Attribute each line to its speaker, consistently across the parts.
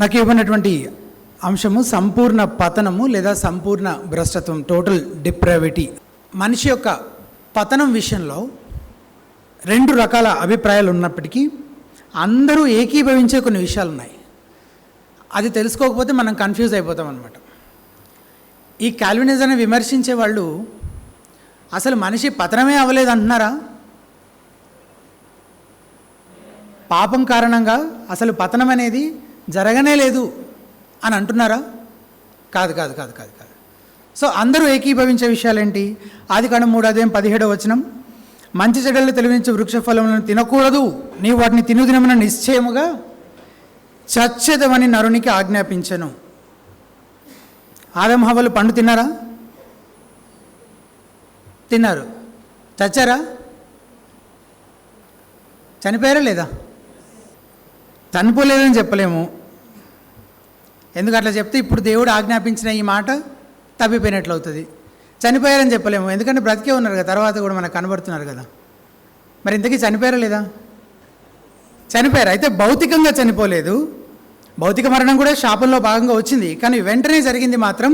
Speaker 1: నాకు ఇవ్వనటువంటి అంశము సంపూర్ణ పతనము లేదా సంపూర్ణ భ్రష్టత్వం, టోటల్ డిప్రావిటీ. మనిషి యొక్క పతనం విషయంలో రెండు రకాల అభిప్రాయాలు ఉన్నప్పటికీ అందరూ ఏకీభవించే కొన్ని విషయాలు ఉన్నాయి. అది తెలుసుకోకపోతే మనం కన్ఫ్యూజ్ అయిపోతాం అన్నమాట. ఈ కాల్వినిజాన్ని విమర్శించే వాళ్ళు అసలు మనిషి పతనమే అవ్వలేదు అంటున్నారా? పాపం కారణంగా అసలు పతనం అనేది జరగనే లేదు అని అంటున్నారా? కాదు కాదు కాదు కాదు కాదు. సో అందరూ ఏకీభవించే విషయాలేంటి? ఆదికాండం 3:17 మంచి చెడ్డలు తెలివించే వృక్ష ఫలములను తినకూడదు, నీవు వాటిని తినుదినమున నిశ్చయముగా చచ్చెదవని నరునికి ఆజ్ఞాపించెను. ఆదం హవ్వలు పండు తిన్నారా? తిన్నారు. చచ్చారా? చనిపోయారా లేదా? చనిపోలేదని చెప్పలేము. ఎందుకు అట్లా చెప్తే ఇప్పుడు దేవుడు ఆజ్ఞాపించిన ఈ మాట తప్పిపోయినట్లు అవుతుంది. చనిపోయారని చెప్పలేము, ఎందుకంటే బ్రతికే ఉన్నారు కదా, తర్వాత కూడా మనకు కనబడుతున్నారు కదా. మరి ఇంతకీ చనిపోయారా లేదా? చనిపోయారు. అయితే భౌతికంగా చనిపోలేదు. భౌతిక మరణం కూడా శాపంలో భాగంగా వచ్చింది, కానీ వెంటనే జరిగింది మాత్రం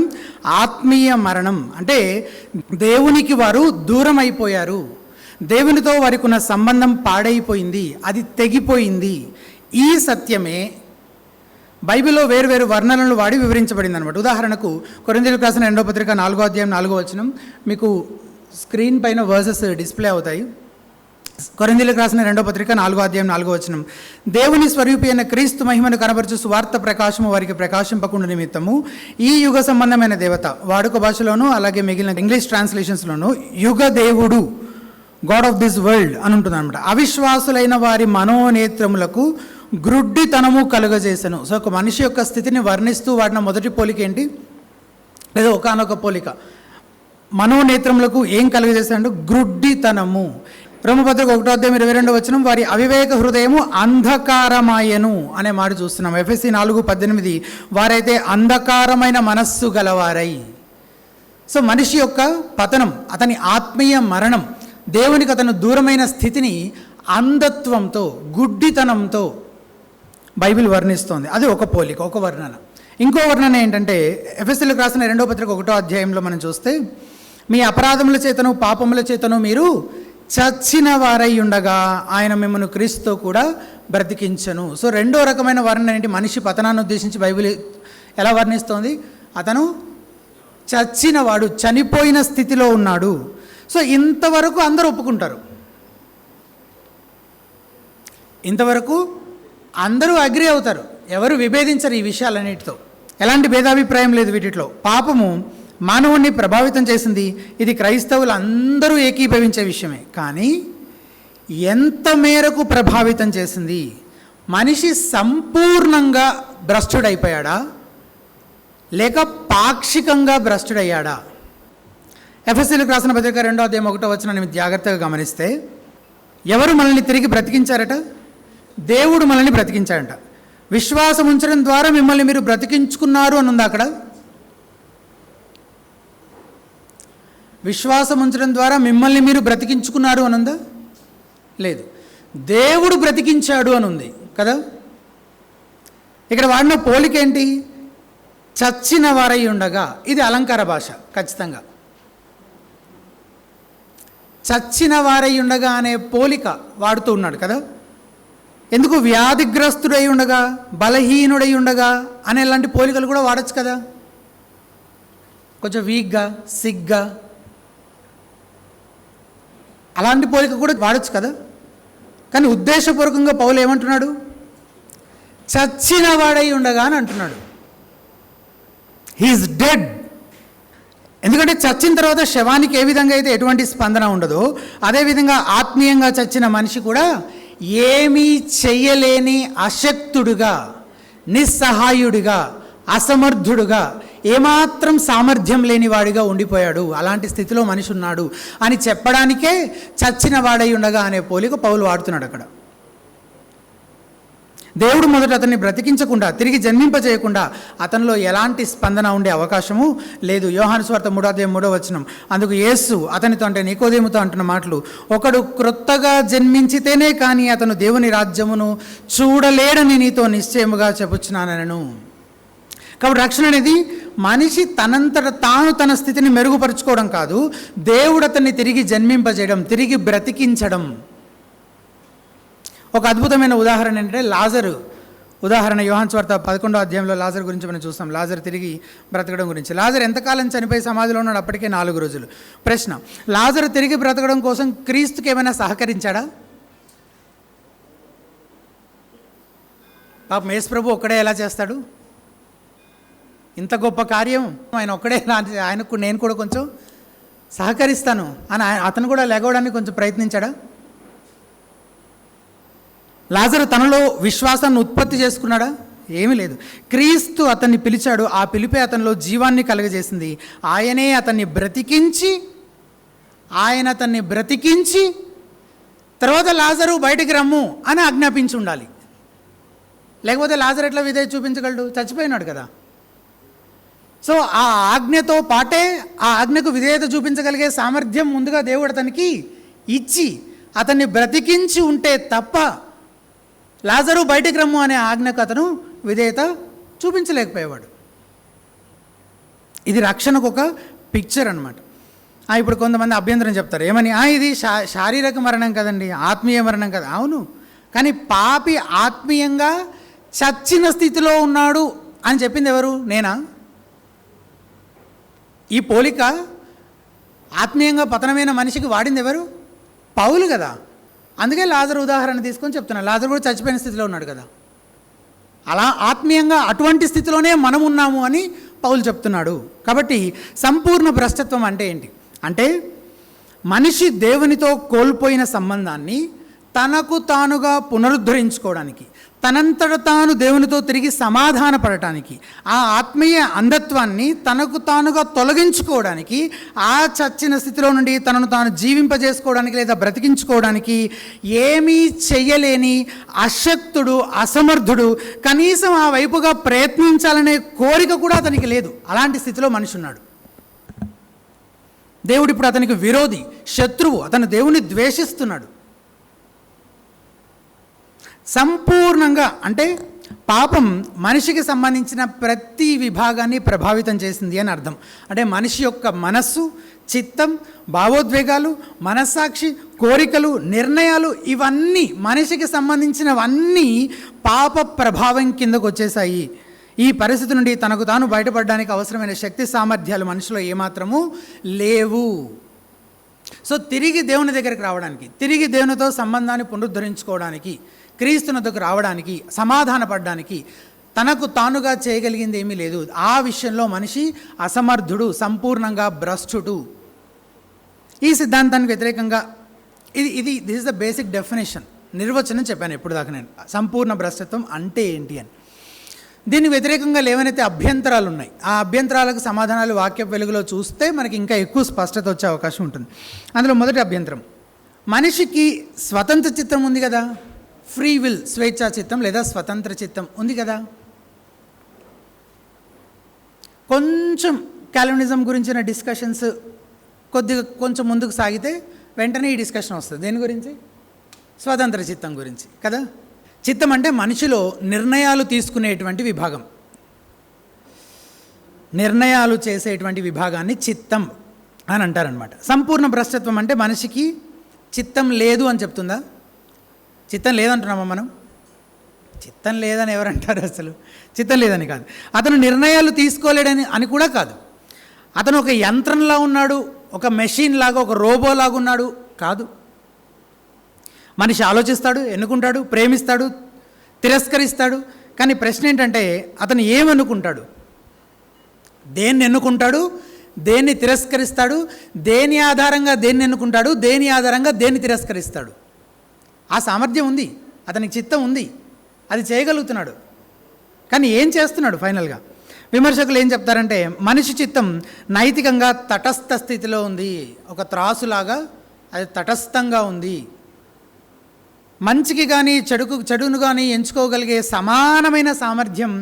Speaker 1: ఆత్మీయ మరణం. అంటే దేవునికి వారు దూరం అయిపోయారు, దేవునితో వారికి ఉన్న సంబంధం పాడైపోయింది, అది తెగిపోయింది. ఈ సత్యమే బైబిల్లో వేరువేరు వర్ణనలు వాడి వివరించబడింది అనమాట. ఉదాహరణకు కొరింథీయులకు రాసిన 2వ పత్రిక 4:4 మీకు స్క్రీన్ పైన వర్సెస్ డిస్ప్లే అవుతాయి. కొరింథీయులకు రాసిన 2వ పత్రిక 4:4 దేవుని స్వరూపి అయిన క్రీస్తు మహిమను కనబరచు సువార్త ప్రకాశము వారికి ప్రకాశింపకుండా నిమిత్తము ఈ యుగ సంబంధమైన దేవత, వాడుక భాషలోను అలాగే మిగిలిన ఇంగ్లీష్ ట్రాన్స్లేషన్స్లోను యుగ దేవుడు, గాడ్ ఆఫ్ దిస్ వరల్డ్ అని ఉంటుంది అనమాట, అవిశ్వాసులైన వారి మనోనేత్రములకు గ్రుడ్డితనము కలుగజేసను. సో ఒక మనిషి యొక్క స్థితిని వర్ణిస్తూ వాడిన మొదటి పోలిక ఏంటి? లేదా ఒకానొక పోలిక మనోనేత్రములకు ఏం కలుగజేస్తాడంటే గ్రుడ్డితనము. రోమపత్రిక 1:22 వారి అవివేక హృదయము అంధకారమాయను అనే మాట చూస్తున్నాం. ఎఫెసీ 4:18 వారైతే అంధకారమైన మనస్సు గలవారై. సో మనిషి యొక్క పతనం, అతని ఆత్మీయ మరణం, దేవునికి అతను దూరమైన స్థితిని అంధత్వంతో, గుడ్డితనంతో బైబిల్ వర్ణిస్తోంది. అది ఒక పోలిక, ఒక వర్ణన. ఇంకో వర్ణన ఏంటంటే ఎఫెసీయులకు రాసిన 2వ పత్రిక 1వ అధ్యాయంలో మనం చూస్తే, మీ అపరాధముల చేతను పాపముల చేతను మీరు చచ్చిన వారై ఉండగా ఆయన మిమ్మల్ని క్రీస్తుతో కూడా బ్రతికించను. సో రెండో రకమైన వర్ణన ఏంటి? మనిషి పతనాన్ని ఉద్దేశించి బైబిల్ ఎలా వర్ణిస్తోంది? అతను చచ్చినవాడు, చనిపోయిన స్థితిలో ఉన్నాడు. సో ఇంతవరకు అందరూ ఒప్పుకుంటారు, ఇంతవరకు అందరూ అగ్రి అవుతారు, ఎవరు విభేదించరు ఈ విషయాలన్నిటితో. ఎలాంటి భేదాభిప్రాయం లేదు వీటిలో. పాపము మానవుణ్ణి ప్రభావితం చేసింది, ఇది క్రైస్తవులు అందరూ ఏకీభవించే విషయమే. కానీ ఎంత మేరకు ప్రభావితం చేసింది? మనిషి సంపూర్ణంగా భ్రష్టుడైపోయాడా లేక పాక్షికంగా భ్రష్టుడయ్యాడా? ఎఫెసీయులకు రాసిన పత్రిక 2:1 జాగ్రత్తగా గమనిస్తే, ఎవరు మనల్ని తిరిగి బ్రతికించారట? దేవుడు మనల్ని బ్రతికించాడంట. విశ్వాసం ఉంచడం ద్వారా మిమ్మల్ని మీరు బ్రతికించుకున్నారు అని ఉంది అక్కడ. విశ్వాసం ఉంచడం ద్వారా మిమ్మల్ని మీరు బ్రతికించుకున్నారు అని ఉందా? లేదు. దేవుడు బ్రతికించాడు అని ఉంది కదా. ఇక్కడ వాడిన పోలిక ఏంటి? చచ్చిన వారై ఉండగా. ఇది అలంకార భాష ఖచ్చితంగా. చచ్చిన వారై ఉండగా అనే పోలిక వాడుతూ ఉన్నాడు కదా. ఎందుకు? వ్యాధిగ్రస్తుడై ఉండగా, బలహీనుడై ఉండగా అనే లాంటి పోలికలు కూడా వాడచ్చు కదా. కొంచెం వీక్గా, సిగ్గా, అలాంటి పోలిక కూడా వాడచ్చు కదా. కానీ ఉద్దేశపూర్వకంగా పౌలు ఏమంటున్నాడు? చచ్చిన వాడై ఉండగా అని అంటున్నాడు. He is dead. ఎందుకంటే చచ్చిన తర్వాత శవానికి ఏ విధంగా అయితే ఎటువంటి స్పందన ఉండదో, అదేవిధంగా ఆత్మీయంగా చచ్చిన మనిషి కూడా ఏమీ చెయ్యలేని అశక్తుడుగా, నిస్సహాయుడిగా, అసమర్థుడుగా, ఏమాత్రం సామర్థ్యం లేనివాడిగా ఉండిపోయాడు. అలాంటి స్థితిలో మనిషి ఉన్నాడు అని చెప్పడానికే చచ్చిన వాడై ఉండగా అనే పోలిక పౌలు వాడుతున్నాడు అక్కడ. దేవుడు మొదట అతన్ని బ్రతికించకుండా, తిరిగి జన్మింపజేయకుండా అతనిలో ఎలాంటి స్పందన ఉండే అవకాశము లేదు. యోహాను సువార్త 3:3 అందుకు యేసు అతనితో, అంటే నికోదేముతో అంటున్న మాటలు, ఒకడు క్రొత్తగా జన్మించితేనే కానీ అతను దేవుని రాజ్యమును చూడలేడని నీతో నిశ్చయముగా చెప్పుచున్నానను. కాబట్టి రక్షణ అనేది మనిషి తనంతట తాను తన స్థితిని మెరుగుపరుచుకోవడం కాదు, దేవుడు అతన్ని తిరిగి జన్మింపజేయడం, తిరిగి బ్రతికించడం. ఒక అద్భుతమైన ఉదాహరణ ఏంటంటే లాజరు ఉదాహరణ. యోహాను సువార్త 11 లాజరు గురించి మనం చూస్తాం. లాజరు తిరిగి బ్రతకడం గురించి. లాజరు ఎంతకాలం చనిపోయి సమాధిలో ఉన్నాడు? అప్పటికే 4 రోజులు. ప్రశ్న, లాజరు తిరిగి బ్రతకడం కోసం క్రీస్తుకి ఏమైనా సహకరించాడా? పాపం యేసు ప్రభు ఒక్కడే ఎలా చేస్తాడు? ఇంత గొప్ప కార్యం ఆయన ఒక్కడే, ఆయనకు నేను కూడా కొంచెం సహకరిస్తాను అని అతను కూడా లేగవడానికి కొంచెం ప్రయత్నించాడా? లాజరు తనలో విశ్వాసాన్ని ఉత్పత్తి చేసుకున్నాడా? ఏమీ లేదు. క్రీస్తు అతన్ని పిలిచాడు, ఆ పిలిపే అతనిలో జీవాన్ని కలుగజేసింది. ఆయనే అతన్ని బ్రతికించి తర్వాత లాజరు బయటికి రమ్ము అని ఆజ్ఞాపించి ఉండాలి. లేకపోతే లాజరు ఎట్లా విధేయత చూపించగలడు? చచ్చిపోయినాడు కదా. సో ఆ ఆజ్ఞతో పాటే ఆ ఆజ్ఞకు విధేయత చూపించగలిగే సామర్థ్యం ముందుగా దేవుడు అతనికి ఇచ్చి అతన్ని బ్రతికించి ఉంటే తప్ప లాజరు బయటికి రమ్ము అనే ఆజ్ఞకు అతను విధేయత చూపించలేకపోయేవాడు. ఇది రక్షణకు ఒక పిక్చర్ అనమాట. ఇప్పుడు కొంతమంది అభ్యంతరం చెప్తారు, ఏమని? ఇది శారీరక మరణం కదండి, ఆత్మీయ మరణం కదా. అవును, కానీ పాపి ఆత్మీయంగా చచ్చిన స్థితిలో ఉన్నాడు అని చెప్పింది ఎవరు? నేనా? ఈ పోలిక ఆత్మీయంగా పతనమైన మనిషికి వాడింది ఎవరు? పౌలు కదా. అందుకే లాజరు ఉదాహరణ తీసుకొని చెప్తున్నా. లాజరు కూడా చచ్చిపోయిన స్థితిలో ఉన్నాడు కదా. అలా ఆత్మీయంగా అటువంటి స్థితిలోనే మనం ఉన్నాము అని పౌలు చెప్తున్నాడు. కాబట్టి సంపూర్ణ భ్రష్టత్వం అంటే ఏంటి? అంటే మనిషి దేవునితో కోల్పోయిన సంబంధాన్ని తనకు తానుగా పునరుద్ధరించుకోవడానికి, తనంతట తాను దేవునితో తిరిగి సమాధాన పడటానికి, ఆ ఆత్మీయ అంధత్వాన్ని తనకు తానుగా తొలగించుకోవడానికి, ఆ చచ్చిన స్థితిలో నుండి తనను తాను జీవింపజేసుకోవడానికి లేదా బ్రతికించుకోవడానికి ఏమీ చెయ్యలేని అశక్తుడు, అసమర్థుడు, కనీసం ఆ వైపుగా ప్రయత్నించాలనే కోరిక కూడా అతనికి లేదు. అలాంటి స్థితిలో మనిషి ఉన్నాడు. దేవుడు ఇప్పుడు అతనికి విరోధి, శత్రువు. అతను దేవుని ద్వేషిస్తున్నాడు. సంపూర్ణంగా అంటే పాపం మనిషికి సంబంధించిన ప్రతి విభాగాన్ని ప్రభావితం చేసింది అని అర్థం. అంటే మనిషి యొక్క మనస్సు, చిత్తం, భావోద్వేగాలు, మనస్సాక్షి, కోరికలు, నిర్ణయాలు, ఇవన్నీ మనిషికి సంబంధించినవన్నీ పాప ప్రభావం కిందకు వచ్చేసాయి. ఈ పరిస్థితి నుండి తనకు తాను బయటపడడానికి అవసరమైన శక్తి సామర్థ్యాలు మనిషిలో ఏమాత్రము లేవు. సో తిరిగి దేవుని దగ్గరికి రావడానికి, తిరిగి దేవునితో సంబంధాన్ని పునరుద్ధరించుకోవడానికి, క్రీస్తునకు రావడానికి, సమాధాన పడడానికి తనకు తానుగా చేయగలిగింది ఏమీ లేదు. ఆ విషయంలో మనిషి అసమర్థుడు, సంపూర్ణంగా భ్రష్టుడు. ఈ సిద్ధాంతానికి వ్యతిరేకంగా this is the basic definition, నిర్వచనం చెప్పాను ఎప్పుడు దాకా నేను. సంపూర్ణ భ్రష్టత్వం అంటే ఏంటి అని. దీనికి వ్యతిరేకంగా లేవనైతే అభ్యంతరాలు ఉన్నాయి. ఆ అభ్యంతరాలకు సమాధానాలు వాక్య వెలుగులో చూస్తే మనకి ఇంకా ఎక్కువ స్పష్టత వచ్చే అవకాశం ఉంటుంది. అందులో మొదటి అభ్యంతరం, మనిషికి స్వతంత్ర చిత్తం ఉంది కదా, ఫ్రీ విల్, స్వేచ్ఛా చిత్తం లేదా స్వతంత్ర చిత్తం ఉంది కదా. కొంచెం కాల్వినిజం గురించిన డిస్కషన్స్ కొంచెం ముందుకు సాగితే వెంటనే ఈ డిస్కషన్ వస్తుంది. దేని గురించి? స్వతంత్ర చిత్తం గురించి కదా. చిత్తం అంటే మనిషిలో నిర్ణయాలు తీసుకునేటువంటి విభాగం, నిర్ణయాలు చేసేటువంటి విభాగాన్ని చిత్తం అని అంటారనమాట. సంపూర్ణ భ్రష్టత్వం అంటే మనిషికి చిత్తం లేదు అని చెప్తుందా? చిత్తం లేదంటున్నామా మనం? చిత్తం లేదని ఎవరంటారు? అసలు చిత్తం లేదని కాదు, అతను నిర్ణయాలు తీసుకోలేడని అని కూడా కాదు. అతను ఒక యంత్రంలా ఉన్నాడు, ఒక మెషిన్ లాగా, ఒక రోబో లాగా ఉన్నాడు కాదు. మనిషి ఆలోచిస్తాడు, ఎన్నుకుంటాడు, ప్రేమిస్తాడు, తిరస్కరిస్తాడు. కానీ ప్రశ్న ఏంటంటే అతను ఏమనుకుంటాడు, దేన్ని ఎన్నుకుంటాడు, దేన్ని తిరస్కరిస్తాడు, దేని ఆధారంగా దేన్ని ఎన్నుకుంటాడు, దేని ఆధారంగా దేన్ని తిరస్కరిస్తాడు. ఆ సామర్థ్యం ఉంది, అతనికి చిత్తం ఉంది, అది చేయగలుగుతున్నాడు. కానీ ఏం చేస్తున్నాడు ఫైనల్గా? విమర్శకులు ఏం చెప్తారంటే మనిషి చిత్తం నైతికంగా తటస్థ స్థితిలో ఉంది, ఒక త్రాసులాగా అది తటస్థంగా ఉంది. మంచికి కానీ చెడును కానీ ఎంచుకోగలిగే సమానమైన సామర్థ్యం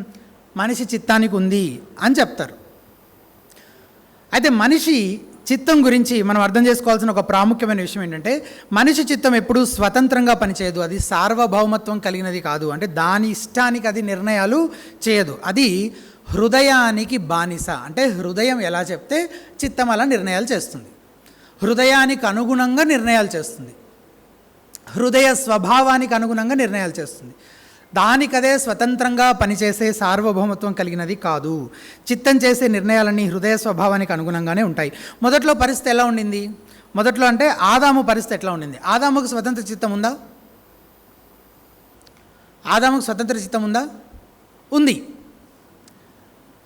Speaker 1: మనిషి చిత్తానికి ఉంది అని చెప్తారు. అయితే మనిషి చిత్తం గురించి మనం అర్థం చేసుకోవాల్సిన ఒక ప్రాముఖ్యమైన విషయం ఏంటంటే, మనిషి చిత్తం ఎప్పుడూ స్వతంత్రంగా పనిచేయదు. అది సార్వభౌమత్వం కలిగినది కాదు. అంటే దాని ఇష్టానికి అది నిర్ణయాలు చేయదు. అది హృదయానికి బానిస. అంటే హృదయం ఎలా చెప్తే చిత్తం అలా నిర్ణయాలు చేస్తుంది. హృదయానికి అనుగుణంగా నిర్ణయాలు చేస్తుంది. హృదయ స్వభావానికి అనుగుణంగా నిర్ణయాలు చేస్తుంది. దానికదే స్వతంత్రంగా పనిచేసే సార్వభౌమత్వం కలిగినది కాదు. చిత్తం చేసే నిర్ణయాలన్నీ హృదయ స్వభావానికి అనుగుణంగానే ఉంటాయి. మొదట్లో పరిస్థితి ఎలా ఉండింది? మొదట్లో అంటే ఆదాము పరిస్థితి ఎట్లా ఉండింది? ఆదాముకు స్వతంత్ర చిత్తం ఉందా? ఆదాముకు స్వతంత్ర చిత్తం ఉందా? ఉంది.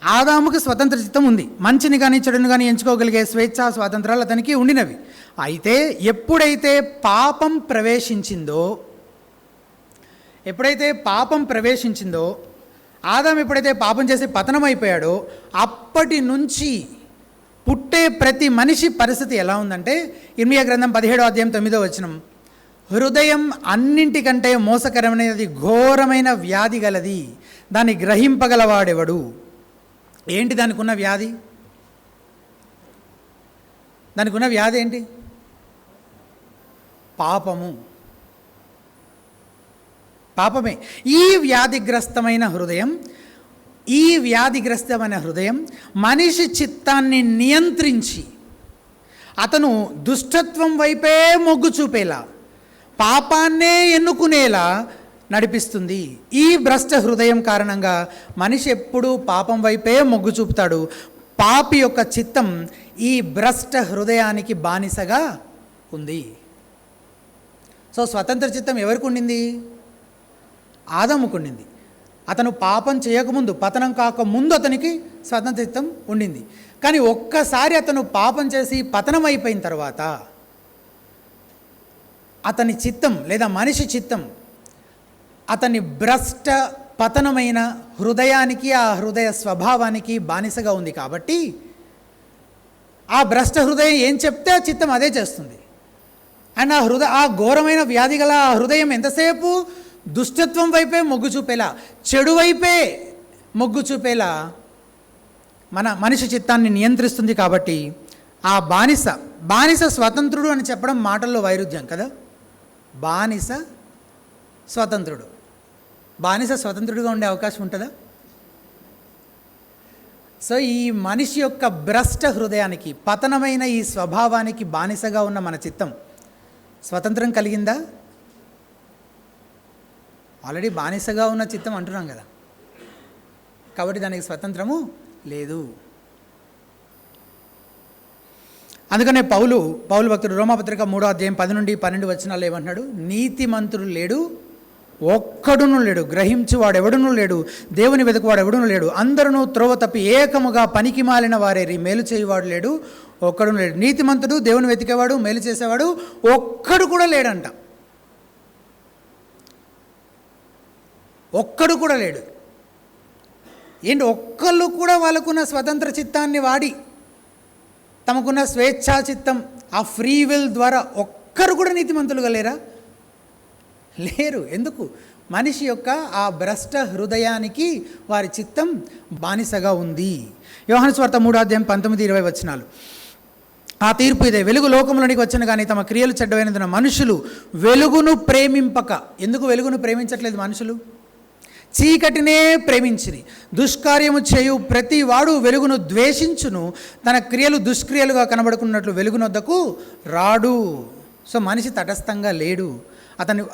Speaker 1: ఆదాముకు స్వతంత్ర చిత్తం ఉంది. మంచిని కానీ చెడుని కానీ ఎంచుకోగలిగే స్వేచ్ఛా స్వాతంత్రాలు అతనికి ఉండినవి. అయితే ఎప్పుడైతే పాపం ప్రవేశించిందో ఆదాము ఎప్పుడైతే పాపం చేసి పతనం అయిపోయాడో అప్పటి నుంచి పుట్టే ప్రతి మనిషి పరిస్థితి ఎలా ఉందంటే, ఇర్మియా గ్రంథం 17వ అధ్యాయం 9వ వచనం, హృదయం అన్నింటికంటే మోసకరమైనది, ఘోరమైన వ్యాధి గలది, దాన్ని గ్రహింపగలవాడెవడు. ఏంటి దానికి ఉన్న వ్యాధి? దానికి ఉన్న వ్యాధి ఏంటి? పాపమే. ఈ వ్యాధిగ్రస్తమైన హృదయం మనిషి చిత్తాన్ని నియంత్రించి అతను దుష్టత్వం వైపే మొగ్గు చూపేలా, పాపాన్నే ఎన్నుకునేలా నడిపిస్తుంది. ఈ భ్రష్ట హృదయం కారణంగా మనిషి ఎప్పుడూ పాపం వైపే మొగ్గు చూపుతాడు. పాపి యొక్క చిత్తం ఈ భ్రష్ట హృదయానికి బానిసగా ఉంది. సో స్వతంత్ర చిత్తం ఎవరికి ఉండింది? ఆదాముకు ఉండింది. అతను పాపం చేయకముందు, పతనం కాకముందు అతనికి స్వతంత్ర చిత్తం ఉండింది. కానీ ఒక్కసారి అతను పాపం చేసి పతనం అయిపోయిన తర్వాత అతని చిత్తం లేదా మనిషి చిత్తం అతని భ్రష్ట పతనమైన హృదయానికి, ఆ హృదయ స్వభావానికి బానిసగా ఉంది. కాబట్టి ఆ భ్రష్ట హృదయం ఏం చెప్తే ఆ చిత్తం అదే చేస్తుంది. అండ్ ఆ ఘోరమైన వ్యాధి గల ఆ హృదయం ఎంతసేపు దుష్టత్వం వైపే మొగ్గు చూపేలా, చెడు వైపే మొగ్గు చూపేలా మనిషి చిత్తాన్ని నియంత్రిస్తుంది. కాబట్టి ఆ బానిస స్వతంత్రుడు అని చెప్పడం మాటల్లో వైరుధ్యం కదా. బానిస స్వతంత్రుడుగా ఉండే అవకాశం ఉంటుందా? సో ఈ మనిషి యొక్క భ్రష్ట హృదయానికి, పతనమైన ఈ స్వభావానికి బానిసగా ఉన్న మన చిత్తం స్వతంత్రం కలిగిందా? ఆల్రెడీ బానిసగా ఉన్న చిత్తం అంటున్నాం కదా, కాబట్టి దానికి స్వతంత్రము లేదు. అందుకనే పౌలు భక్తుడు రోమాపత్రిక 3వ అధ్యాయం 10 నుండి 12 వచనాలు ఏమంటున్నాడు? నీతిమంతుడు లేడు, ఒక్కడును లేడు, గ్రహించువాడెవడునూ లేడు, దేవుని వెతుకువాడెవడునూ లేడు, అందరూ త్రోవ తప్పి ఏకముగా పనికి మాలిన వారేరి, మేలు చేయువాడు లేడు, ఒక్కడును లేడు. నీతిమంతుడు, దేవుని వెతికేవాడు, మేలు చేసేవాడు ఒక్కడు కూడా లేడంట. ఒక్కడు కూడా లేడు. ఏంటి? ఒక్కళ్ళు కూడా వాళ్ళకున్న స్వతంత్ర చిత్తాన్ని వాడి, తమకున్న స్వేచ్ఛా చిత్తం, ఆ ఫ్రీ విల్ ద్వారా ఒక్కరు కూడా నీతిమంతులుగా లేరు. ఎందుకు? మనిషి యొక్క ఆ భ్రష్ట హృదయానికి వారి చిత్తం బానిసగా ఉంది. యోహాను సువార్త 3వ అధ్యాయం 19-20 వచనాలు, ఆ తీర్పు ఇదే, వెలుగు లోకంలోనికి వచ్చిన కానీ తమ క్రియలు చెడ్డమైనందున మనుషులు వెలుగును ప్రేమింపక. ఎందుకు వెలుగును ప్రేమించట్లేదు మనుషులు? చీకటినే ప్రేమించిరి. దుష్కార్యము చేయు ప్రతి వాడు వెలుగును ద్వేషించును, తన క్రియలు దుష్క్రియలుగా కనబడుకున్నట్లు వెలుగునొద్దకు రాడు. సో మనిషి తటస్థంగా లేడు.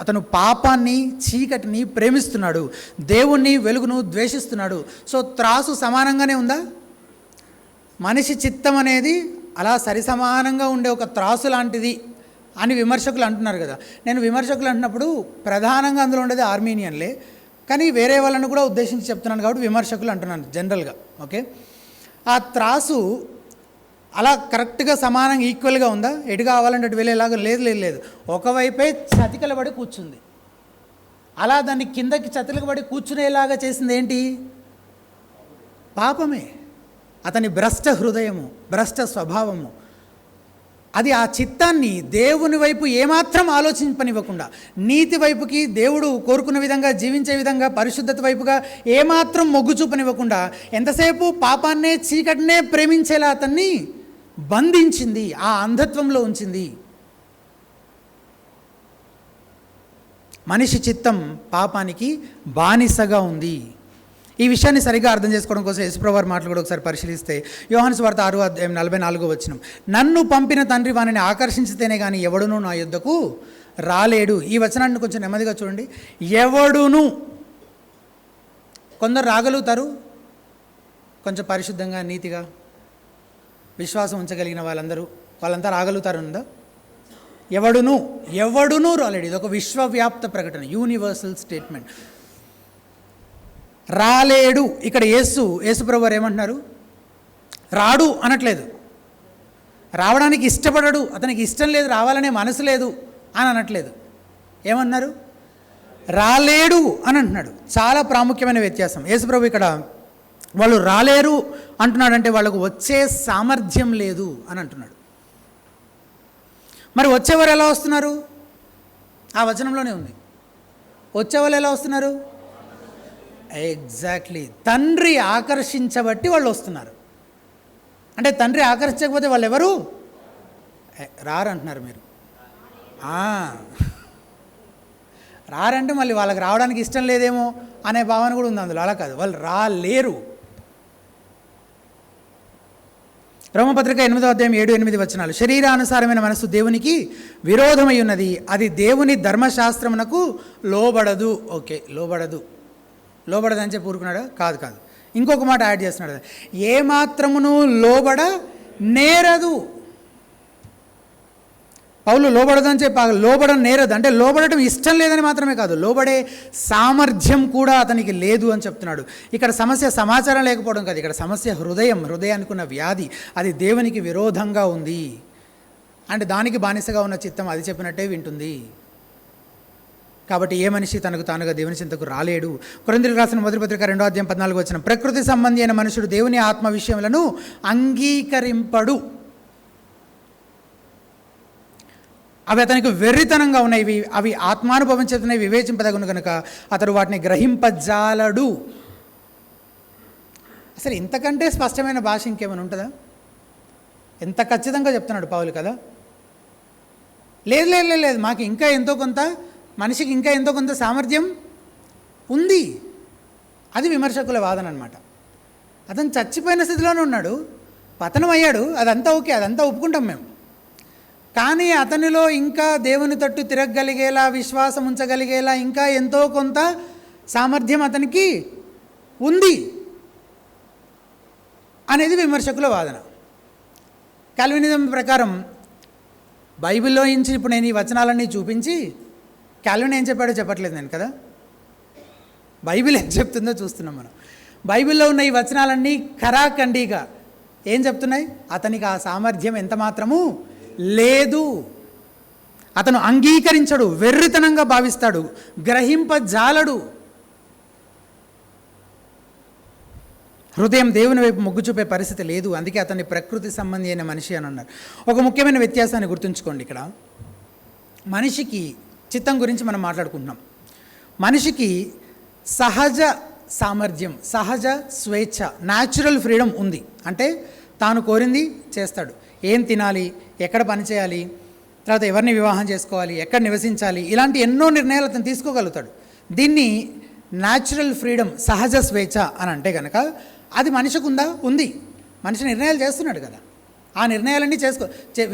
Speaker 1: అతను పాపాన్ని, చీకటిని ప్రేమిస్తున్నాడు, దేవుణ్ణి, వెలుగును ద్వేషిస్తున్నాడు. సో త్రాసు సమానంగానే ఉందా? మనిషి చిత్తం అనేది అలా సరిసమానంగా ఉండే ఒక త్రాసు లాంటిది అని విమర్శకులు అంటున్నారు కదా. నేను విమర్శకులు అంటున్నప్పుడు ప్రధానంగా అందులో ఉండేది ఆర్మీనియన్లే, కానీ వేరే వాళ్ళని కూడా ఉద్దేశించి చెప్తున్నాను కాబట్టి విమర్శకులు అంటున్నాను జనరల్గా. ఓకే, ఆ త్రాసు అలా కరెక్ట్గా సమానంగా ఈక్వల్గా ఉందా? ఎటు కావాలంటే అటు వెళ్ళేలాగా లేదు. ఒకవైపే చతికిలబడి కూర్చుంది. అలా దాన్ని కిందకి చతికిలబడి కూర్చునేలాగా చేసింది ఏంటి? పాపమే. అతని భ్రష్ట హృదయము, భ్రష్ట స్వభావము. అది ఆ చిత్తాన్ని దేవుని వైపు ఏమాత్రం ఆలోచింపనివ్వకుండా, నీతి వైపుకి, దేవుడు కోరుకున్న విధంగా జీవించే విధంగా, పరిశుద్ధత వైపుగా ఏమాత్రం మొగ్గు చూపనివ్వకుండా ఎంతసేపు పాపాన్నే, చీకటినే ప్రేమించేలా అతన్ని బంధించింది, ఆ అంధత్వంలో ఉంచింది. మనిషి చిత్తం పాపానికి బానిసగా ఉంది. ఈ విషయాన్ని సరిగ్గా అర్థం చేసుకోవడం కోసం యేసుప్రభువు వారి మాటలు కూడా ఒకసారి పరిశీలిస్తే, యోహాను సువార్త 6:44 నన్ను పంపిన తండ్రి వానిని ఆకర్షించితేనే కానీ ఎవడునూ నా యుద్ధకు రాలేడు. ఈ వచనాన్ని కొంచెం నెమ్మదిగా చూడండి. ఎవడును, కొందరు రాగలుగుతారు, కొంచెం పరిశుద్ధంగా, నీతిగా, విశ్వాసం ఉంచగలిగిన వాళ్ళంతా రాగలుగుతారు. ఉందా? ఎవడునూ రాలేడు. ఇది ఒక విశ్వవ్యాప్త ప్రకటన, యూనివర్సల్ స్టేట్మెంట్. రాలేడు. ఇక్కడ యేసుప్రభువు వారు ఏమంటున్నారు? రాడు అనట్లేదు, రావడానికి ఇష్టపడడు, అతనికి ఇష్టం లేదు, రావాలనే మనసు లేదు అని అనట్లేదు. ఏమన్నారు? రాలేడు అని అంటున్నాడు. చాలా ప్రాముఖ్యమైన వ్యత్యాసం. యేసుప్రభువు ఇక్కడ వాళ్ళు రాలేరు అంటున్నాడంటే వాళ్ళకు వచ్చే సామర్థ్యం లేదు అని అంటున్నాడు. మరి వచ్చేవారు ఎలా వస్తున్నారు? ఆ వచనంలోనే ఉంది. వచ్చేవాళ్ళు ఎలా వస్తున్నారు? ఎగ్జాక్ట్లీ, తండ్రి ఆకర్షించబట్టి వాళ్ళు వస్తున్నారు. అంటే తండ్రి ఆకర్షించకపోతే వాళ్ళు ఎవరు? రారంటున్నారు మీరు. రారంటే మళ్ళీ వాళ్ళకి రావడానికి ఇష్టం లేదేమో అనే భావన కూడా ఉంది అందులో. అలా కాదు, వాళ్ళు రాలేరు. రోమపత్రిక 8:7-8 శరీరానుసారమైన మనస్సు దేవునికి విరోధమై ఉన్నది, అది దేవుని ధర్మశాస్త్రమునకు లోబడదు. ఓకే, లోబడదు అని చెప్పి ఊరుకున్నాడా? కాదు. ఇంకొక మాట యాడ్ చేస్తున్నాడు, ఏమాత్రమును లోబడ నేరదు. పౌలు లోబడదు అని చెప్పి లోబడం నేరదు అంటే లోబడటం ఇష్టం లేదని మాత్రమే కాదు, లోబడే సామర్థ్యం కూడా అతనికి లేదు అని చెప్తున్నాడు. ఇక్కడ సమస్య సమాచారం లేకపోవడం కాదు, ఇక్కడ సమస్య హృదయానికి ఉన్న వ్యాధి. అది దేవునికి విరోధంగా ఉంది. అంటే దానికి బానిసగా ఉన్న చిత్తం అది చెప్పినట్టే వింటుంది. కాబట్టి ఏ మనిషి తనకు తానుగా దేవుని చింతకు రాలేడు. కొరింథీయులకు రాసిన మొదటి పత్రిక 2:14 ప్రకృతి సంబంధి అయిన మనుషుడు దేవుని ఆత్మ విషయములను అంగీకరింపడు. అవి అతనికి వెర్రితనంగా ఉన్నాయి, అవి ఆత్మానుభవం చేతనే వివేచింపదగును కనుక అతడు వాటిని గ్రహింపజాలడు. అసలు ఇంతకంటే స్పష్టమైన భాష ఇంకేమైనా ఉంటుందా? ఎంత ఖచ్చితంగా చెప్తున్నాడు పౌలు కదా. లేదు, మాకు ఇంకా ఎంతో కొంత, మనిషికి ఇంకా ఎంతో కొంత సామర్థ్యం ఉంది. అది విమర్శకుల వాదన అనమాట. అతను చచ్చిపోయిన స్థితిలోనే ఉన్నాడు, పతనం అయ్యాడు, అదంతా ఓకే, అదంతా ఒప్పుకుంటాం మేము. కానీ అతనిలో ఇంకా దేవుని తట్టు తిరగగలిగేలా, విశ్వాసం ఉంచగలిగేలా ఇంకా ఎంతో కొంత సామర్థ్యం అతనికి ఉంది అనేది విమర్శకుల వాదన. కాల్వినిజం ప్రకారం బైబిల్లో నుంచి ఇప్పుడు నేను ఈ వచనాలన్నీ చూపించి కాల్విన్ ఏం చెప్పాడో చెప్పట్లేదు నేను కదా, బైబిల్ ఏం చెప్తుందో చూస్తున్నాం మనం. బైబిల్లో ఉన్న ఈ వచనాలన్నీ ఖరాఖండిగా ఏం చెప్తున్నాయి? అతనికి ఆ సామర్థ్యం ఎంత మాత్రము లేదు. అతను అంగీకరించడు, వెర్రితనంగా భావిస్తాడు, గ్రహింపజాలడు. హృదయం దేవుని వైపు మొగ్గు చూపే పరిస్థితి లేదు. అందుకే అతన్ని ప్రకృతి సంబంధి అయిన మనిషి అని అన్నారు. ఒక ముఖ్యమైన వ్యత్యాసాన్ని గుర్తుంచుకోండి. ఇక్కడ మనిషికి చిత్తం గురించి మనం మాట్లాడుకుంటున్నాం. మనిషికి సహజ సామర్థ్యం, సహజ స్వేచ్ఛ, న్యాచురల్ ఫ్రీడమ్ ఉంది. అంటే తాను కోరింది చేస్తాడు. ఏం తినాలి, ఎక్కడ పని చేయాలి, తర్వాత ఎవరిని వివాహం చేసుకోవాలి, ఎక్కడ నివసించాలి, ఇలాంటి ఎన్నో నిర్ణయాలు అతను తీసుకోగలుగుతాడు. దీన్ని న్యాచురల్ ఫ్రీడమ్, సహజ స్వేచ్ఛ అని అంటే కనుక అది మనిషికి ఉందా? ఉంది. మనిషి నిర్ణయాలు చేస్తున్నాడు కదా. ఆ నిర్ణయాలన్నీ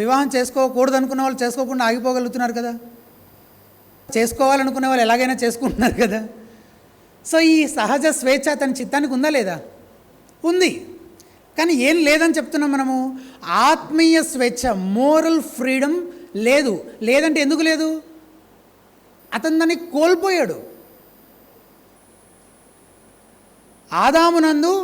Speaker 1: వివాహం చేసుకోకూడదు అనుకున్న వాళ్ళు చేసుకోకుండా ఆగిపోగలుగుతున్నారు కదా, చేసుకోవాలనుకునే వాళ్ళు ఎలాగైనా చేసుకుంటున్నారు కదా. సో ఈ సహజ స్వేచ్ఛ తన చిత్తానికి ఉందా లేదా? ఉంది. కానీ ఏం లేదని చెప్తున్నాం మనము, ఆత్మీయ స్వేచ్ఛ, మోరల్ ఫ్రీడమ్ లేదు. లేదంటే ఎందుకు లేదు? అతను దాన్ని కోల్పోయాడు. ఆదామునందు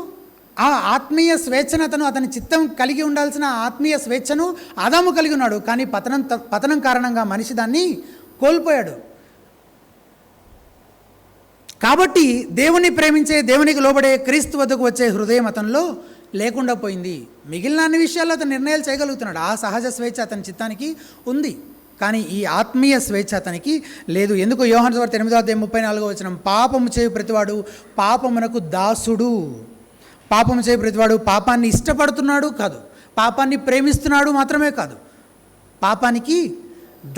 Speaker 1: ఆ ఆత్మీయ స్వేచ్ఛను అతని చిత్తం కలిగి ఉండాల్సిన ఆత్మీయ స్వేచ్ఛను ఆదాము కలిగి ఉన్నాడు. కానీ పతనం కారణంగా మనిషి దాన్ని కోల్పోయాడు. కాబట్టి దేవుని ప్రేమించే, దేవునికి లోబడే, క్రీస్తు వద్దకు వచ్చే హృదయం అతనిలో లేకుండా పోయింది. మిగిలిన అన్ని విషయాల్లో అతను నిర్ణయాలు చేయగలుగుతున్నాడు. ఆ సహజ స్వేచ్ఛ అతని చిత్తానికి ఉంది. కానీ ఈ ఆత్మీయ స్వేచ్ఛ అతనికి లేదు. ఎందుకు? యోహాను సువార్త 8:34 పాపము చేయు ప్రతివాడు పాపమునకు దాసుడు. పాపము చేయు ప్రతివాడు పాపాన్ని ఇష్టపడుతున్నాడు కాదు, పాపాన్ని ప్రేమిస్తున్నాడు మాత్రమే కాదు, పాపానికి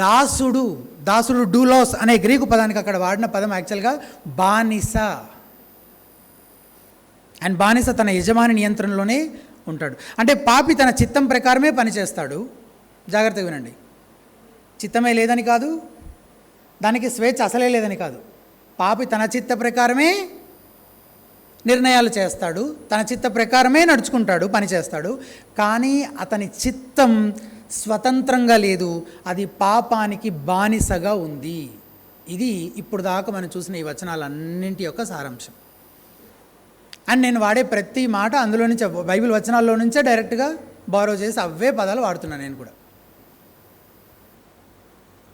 Speaker 1: దాసుడు. దాసుడు డూలోస్ అనే గ్రీకు పదానికి అక్కడ వాడిన పదం యాక్చువల్గా బానిస. అండ్ బానిస తన యజమాని నియంత్రణలోనే ఉంటాడు. అంటే పాపి తన చిత్తం ప్రకారమే పనిచేస్తాడు. జాగ్రత్తగా వినండి. చిత్తమే లేదని కాదు, దానికి స్వేచ్ఛ అసలే లేదని కాదు. పాపి తన చిత్త ప్రకారమే నిర్ణయాలు చేస్తాడు, తన చిత్త ప్రకారమే నడుచుకుంటాడు, పనిచేస్తాడు. కానీ అతని చిత్తం స్వతంత్రంగా లేదు, అది పాపానికి బానిసగా ఉంది. ఇది ఇప్పుడు దాకా మనం చూసిన ఈ వచనాలన్నింటి యొక్క సారాంశం. అండ్ నేను వాడే ప్రతి మాట అందులో నుంచే, బైబిల్ వచనాల్లో నుంచే డైరెక్ట్గా బారో చేసి అవే పదాలు వాడుతున్నాను నేను కూడా.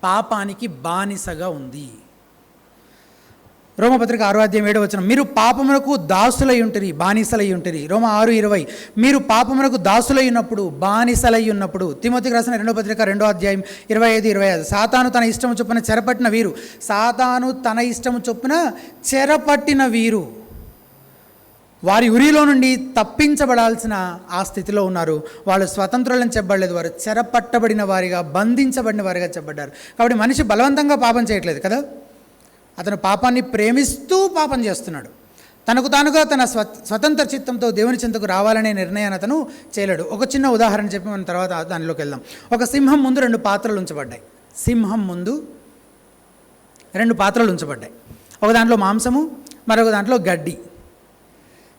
Speaker 1: పాపానికి బానిసగా ఉంది. రోమపత్రిక 6:7 మీరు పాపమునకు దాసులై ఉంటిరి, బానిసలై ఉంటిరి. రోమ 6:20 మీరు పాపమునకు దాసులై ఉన్నప్పుడు, బానిసలై ఉన్నప్పుడు. తిమోతికి రాసిన 2వ పత్రిక 2:25-26 సాతాను తన ఇష్టము చొప్పున చెరపట్టిన వీరు, సాతాను తన ఇష్టము చొప్పున చెరపట్టిన వీరు వారి ఉరిలో నుండి తప్పించబడాల్సిన ఆ స్థితిలో ఉన్నారు. వాళ్ళు స్వతంత్రులను చెప్పబడలేదు, వారు చెరపట్టబడిన వారిగా, బంధించబడిన వారిగా చెప్పబడ్డారు. కాబట్టి మనిషి బలవంతంగా పాపం చేయట్లేదు కదా, అతను పాపాన్ని ప్రేమిస్తూ పాపం చేస్తున్నాడు. తనకు తానుగా తన స్వతంత్ర చిత్తంతో దేవుని చెంతకు రావాలనే నిర్ణయాన్ని అతను చేయలేడు. ఒక చిన్న ఉదాహరణ చెప్పి మన తర్వాత దానిలోకి వెళ్దాం. ఒక సింహం ముందు 2 పాత్రలు ఉంచబడ్డాయి. సింహం ముందు 2 పాత్రలు ఉంచబడ్డాయి. ఒక దాంట్లో మాంసము, మరొక దాంట్లో గడ్డి.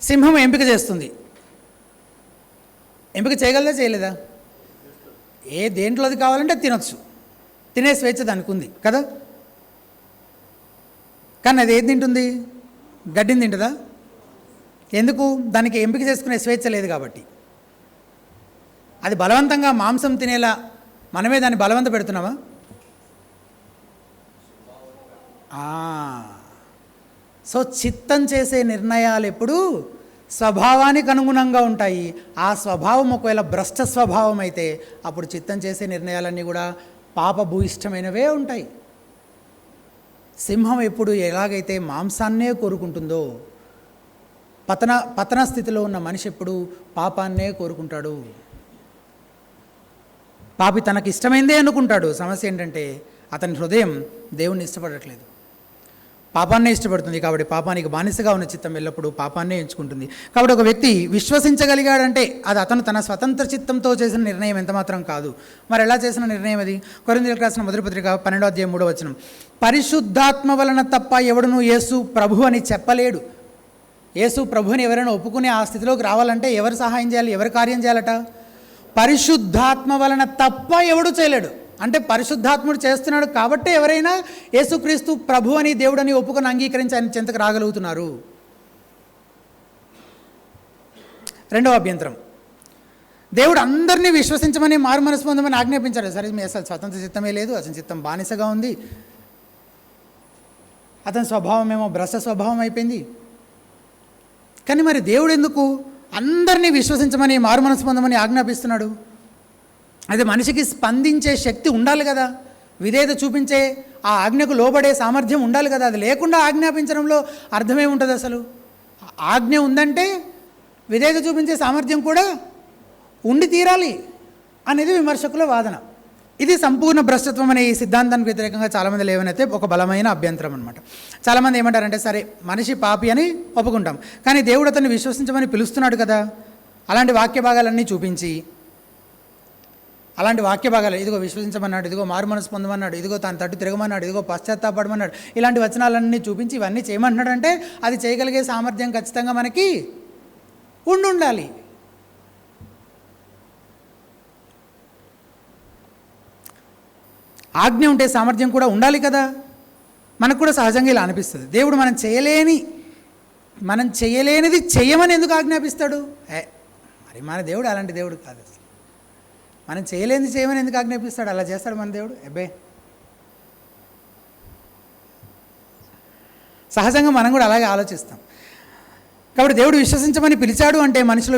Speaker 1: సింహం ఎంపిక చేస్తుంది. ఎంపిక చేయగలదా చేయలేదా? దేంట్లోది కావాలంటే తినొచ్చు, తినే స్వేచ్ఛ దానికి ఉంది కదా. కానీ అది ఏది తింటుంది? గడ్డిని తింటుందా? ఎందుకు? దానికి ఎంపిక చేసుకునే స్వేచ్ఛ లేదు కాబట్టి. అది బలవంతంగా మాంసం తినేలా మనమే దాన్ని బలవంత పెడుతున్నామా? సో చిత్తం చేసే నిర్ణయాలు ఎప్పుడు స్వభావానికి అనుగుణంగా ఉంటాయి. ఆ స్వభావం ఒకవేళ భ్రష్ట స్వభావం అయితే అప్పుడు చిత్తం చేసే నిర్ణయాలన్నీ కూడా పాపభూయిష్టమైనవే ఉంటాయి. సింహం ఎప్పుడు ఎలాగైతే మాంసాన్నే కోరుకుంటుందో, పతన స్థితిలో ఉన్న మనిషి ఎప్పుడు పాపాన్నే కోరుకుంటాడు. పాపి తనకి ఇష్టమైందే అనుకుంటాడు. సమస్య ఏంటంటే అతని హృదయం దేవుణ్ణి ఇష్టపడట్లేదు, పాపాన్నే ఇష్టపడుతుంది. కాబట్టి పాపానికి బానిసగా ఉన్న చిత్తం ఎల్లప్పుడూ పాపాన్నే ఎంచుకుంటుంది. కాబట్టి ఒక వ్యక్తి విశ్వసించగలిగాడంటే అది అతను తన స్వతంత్ర చిత్తంతో చేసిన నిర్ణయం ఎంత మాత్రం కాదు. మరి ఎలా చేసిన నిర్ణయం అది? కొరింథీయులకు రాసిన మొదటి పత్రిక 12:3 పరిశుద్ధాత్మ వలన తప్ప ఎవడును యేసు ప్రభు అని చెప్పలేడు. యేసు ప్రభు అని ఎవరైనా ఒప్పుకునే ఆ స్థితిలోకి రావాలంటే ఎవరు సహాయం చేయాలి, ఎవరు కార్యం చేయాలట? పరిశుద్ధాత్మ వలన తప్ప ఎవడు చేయలేడు. అంటే పరిశుద్ధాత్ముడు చేస్తున్నాడు కాబట్టి ఎవరైనా యేసుక్రీస్తు ప్రభు అని దేవుడని ఒప్పుకొని అంగీకరించి ఆయన చెంతకు రాగలుగుతున్నారు. రెండవ అభ్యంతరం, దేవుడు అందరినీ విశ్వసించమని, మారు మనసు పొందమని ఆజ్ఞాపించాడు. సరే, మీ అసలు స్వతంత్ర చిత్తమే లేదు, అతని చిత్తం బానిసగా ఉంది, అతని స్వభావం ఏమో భ్రష్ట స్వభావం అయిపోయింది. కానీ మరి దేవుడు ఎందుకు అందరినీ విశ్వసించమని, మారు మనసు పొందమని ఆజ్ఞాపిస్తున్నాడు? అయితే మనిషికి స్పందించే శక్తి ఉండాలి కదా, విధేయత చూపించే ఆ ఆజ్ఞకు లోబడే సామర్థ్యం ఉండాలి కదా. అది లేకుండా ఆజ్ఞాపించడంలో అర్థమే ఉంటుంది అసలు? ఆజ్ఞ ఉందంటే విధేయత చూపించే సామర్థ్యం కూడా ఉండి తీరాలి అనేది విమర్శకుల వాదన. ఇది సంపూర్ణ భ్రష్టత్వం అనే ఈ సిద్ధాంతానికి వ్యతిరేకంగా చాలామంది లేవనైతే ఒక బలమైన అభ్యంతరం అనమాట. చాలామంది ఏమంటారంటే, సరే మనిషి పాపి అని ఒప్పుకుంటాం, కానీ దేవుడు అతన్ని విశ్వసించమని పిలుస్తున్నాడు కదా, అలాంటి వాక్య భాగాలన్నీ చూపించి, అలాంటి వాక్య భాగాలు, ఇదిగో విశ్వసించమన్నాడు, ఇదిగో మారు మనసు పొందమన్నాడు, ఇదిగో తాను తట్టు తిరగమన్నాడు, ఇదిగో పశ్చాత్తాపడమన్నాడు, ఇలాంటి వచనాలన్నీ చూపించి ఇవన్నీ చేయమంటున్నాడంటే అది చేయగలిగే సామర్థ్యం ఖచ్చితంగా మనకి ఉండాలి. ఆజ్ఞ ఉంటే సామర్థ్యం కూడా ఉండాలి కదా. మనకు కూడా సహజంగా ఇలా అనిపిస్తుంది, దేవుడు మనం చేయలేనిది చేయమని ఎందుకు ఆజ్ఞాపిస్తాడు? మరి మన దేవుడు అలాంటి దేవుడు కాదు. మనం చేయలేనిది చేయమని ఎందుకు ఆజ్ఞాపిస్తాడు? అలా చేస్తాడు మన దేవుడు? సహజంగా మనం కూడా అలాగే ఆలోచిస్తాం. కాబట్టి దేవుడు విశ్వసించమని పిలిచాడు అంటే మనిషిలో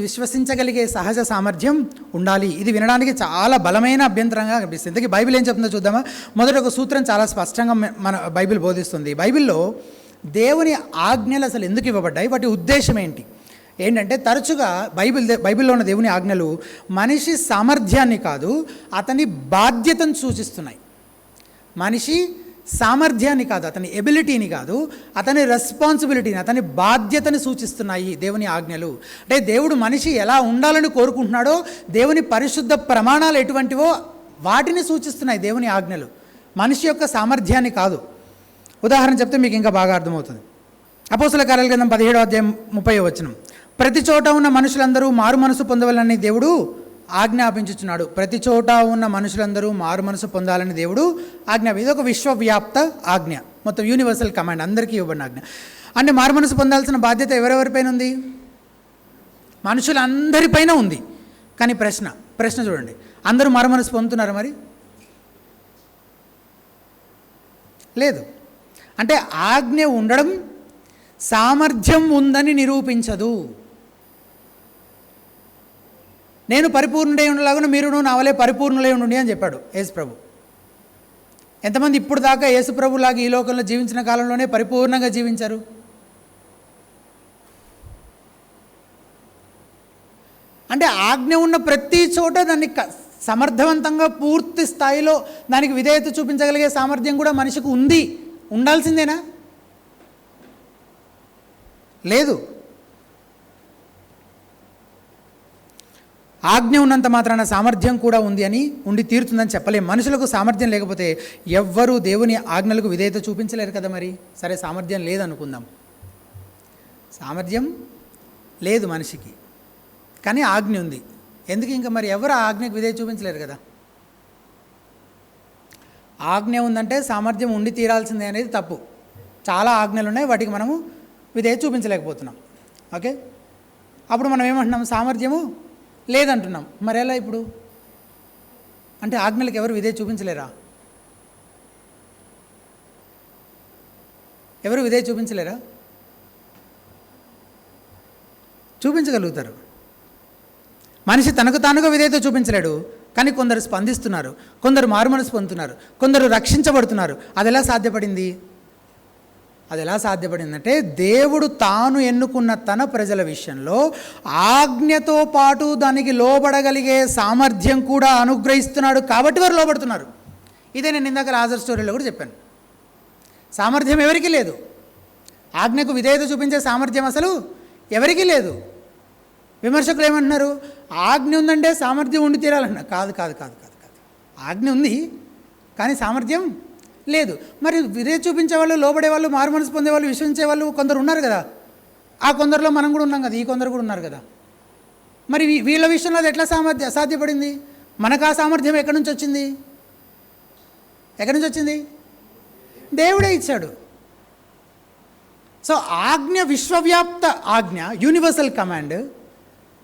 Speaker 1: విశ్వసించగలిగే సహజ సామర్థ్యం ఉండాలి. ఇది వినడానికి చాలా బలమైన అభ్యంతరంగా కనిపిస్తుంది. ఇంతకీ బైబిల్ ఏం చెప్తుందో చూద్దామా. మొదటి ఒక సూత్రం చాలా స్పష్టంగా మన బైబిల్ బోధిస్తుంది. బైబిల్లో దేవుని ఆజ్ఞలు అసలు ఎందుకు ఇవ్వబడ్డాయి, వాటి ఉద్దేశం ఏంటంటే తరచుగా బైబిల్లో ఉన్న దేవుని ఆజ్ఞలు మనిషి సామర్థ్యాన్ని కాదు, అతని బాధ్యతను సూచిస్తున్నాయి. మనిషి సామర్థ్యాన్ని కాదు, అతని ఎబిలిటీని కాదు, అతని రెస్పాన్సిబిలిటీని, అతని బాధ్యతని సూచిస్తున్నాయి దేవుని ఆజ్ఞలు. అంటే దేవుడు మనిషి ఎలా ఉండాలని కోరుకుంటున్నాడో, దేవుని పరిశుద్ధ ప్రమాణాలు ఎటువంటివో వాటిని సూచిస్తున్నాయి దేవుని ఆజ్ఞలు, మనిషి యొక్క సామర్థ్యాన్ని కాదు. ఉదాహరణ చెప్తే మీకు ఇంకా బాగా అర్థమవుతుంది. అపోస్తల కార్యాల గ్రంథం 17వ అధ్యాయం 30వ వచనం. ప్రతి చోట ఉన్న మనుషులందరూ మారు మనసు పొందవాలని దేవుడు ఆజ్ఞాపించుచున్నాడు. ప్రతి చోట ఉన్న మనుషులందరూ మారు మనసు పొందాలని దేవుడు ఇది ఒక విశ్వవ్యాప్త ఆజ్ఞ, మొత్తం యూనివర్సల్ కమాండ్, అందరికీ ఇవ్వబడిన ఆజ్ఞ. అంటే మారు మనసు పొందాల్సిన బాధ్యత ఎవరెవరిపైన ఉంది? మనుషులందరిపైన ఉంది. కానీ ప్రశ్న చూడండి, అందరూ మారు మనసు పొందుతున్నారు మరి? లేదు. అంటే ఆజ్ఞ ఉండడం సామర్థ్యం ఉందని నిరూపించదు. నేను పరిపూర్ణుడై ఉండలాగా మీరు నా వలె పరిపూర్ణులై ఉండండి అని చెప్పాడు యేసు ప్రభు. ఎంతమంది ఇప్పుడు దాకా యేసు ప్రభులాగా ఈ లోకంలో జీవించిన కాలంలోనే పరిపూర్ణంగా జీవించారు? అంటే ఆజ్ఞ ఉన్న ప్రతి చోట దాన్ని సమర్థవంతంగా పూర్తి స్థాయిలో దానికి విధేయత చూపించగలిగే సామర్థ్యం కూడా మనిషికి ఉండాల్సిందేనా? లేదు. ఆజ్ఞ ఉన్నంత మాత్రాన సామర్థ్యం కూడా ఉండి తీరుతుందని చెప్పలేం. మనుషులకు సామర్థ్యం లేకపోతే ఎవ్వరూ దేవుని ఆజ్ఞలకు విధేయత చూపించలేరు కదా. మరి సరే, సామర్థ్యం లేదనుకుందాం, సామర్థ్యం లేదు మనిషికి, కానీ ఆజ్ఞ ఉంది. ఎందుకు ఇంకా మరి ఎవరు ఆజ్ఞకు విధేయత చూపించలేరు కదా. ఆజ్ఞ ఉందంటే సామర్థ్యం ఉండి తీరాల్సిందే అనేది తప్పు. చాలా ఆజ్ఞలు ఉన్నాయి, వాటికి మనము విధేయత చూపించలేకపోతున్నాం. ఓకే, అప్పుడు మనం ఏమంటున్నాం? సామర్థ్యము లేదంటున్నాం. మరి ఎలా ఇప్పుడు? అంటే ఆజ్ఞలకు ఎవరు విధేయత చూపించలేరా? ఎవరు విధేయత చూపించలేరా? చూపించగలుగుతారు. మనిషి తనకు తానుగా విధేయత చూపించలేడు, కానీ కొందరు స్పందిస్తున్నారు, కొందరు మారుమనసు పొందుతున్నారు, కొందరు రక్షించబడుతున్నారు. అది ఎలా సాధ్యపడిందంటే దేవుడు తాను ఎన్నుకున్న తన ప్రజల విషయంలో ఆజ్ఞతో పాటు దానికి లోబడగలిగే సామర్థ్యం కూడా అనుగ్రహిస్తున్నాడు కాబట్టి వారు లోబడుతున్నారు. ఇదే నేను ఇందాక లాజర్ స్టోరీలో కూడా చెప్పాను. సామర్థ్యం ఎవరికీ లేదు, ఆజ్ఞకు విధేయత చూపించే సామర్థ్యం అసలు ఎవరికీ లేదు. విమర్శకులు ఏమంటున్నారు? ఆజ్ఞ ఉందంటే సామర్థ్యం ఉండి తీరాలన్నారు. కాదు. ఆజ్ఞ ఉంది కానీ సామర్థ్యం లేదు. మరి విధేయత చూపించేవాళ్ళు, లోబడేవాళ్ళు, మారుమనసు పొందేవాళ్ళు, విశ్వసించే వాళ్ళు కొందరు ఉన్నారు కదా. ఆ కొందరిలో మనం కూడా ఉన్నాం కదా, ఈ కొందరు కూడా ఉన్నారు కదా. మరి వీళ్ళ విషయంలో అది ఎట్లా సాధ్యపడింది? మనకు ఆ సామర్థ్యం ఎక్కడి నుంచి వచ్చింది? దేవుడే ఇచ్చాడు. సో ఆజ్ఞ విశ్వవ్యాప్త ఆజ్ఞ, యూనివర్సల్ కమాండ్.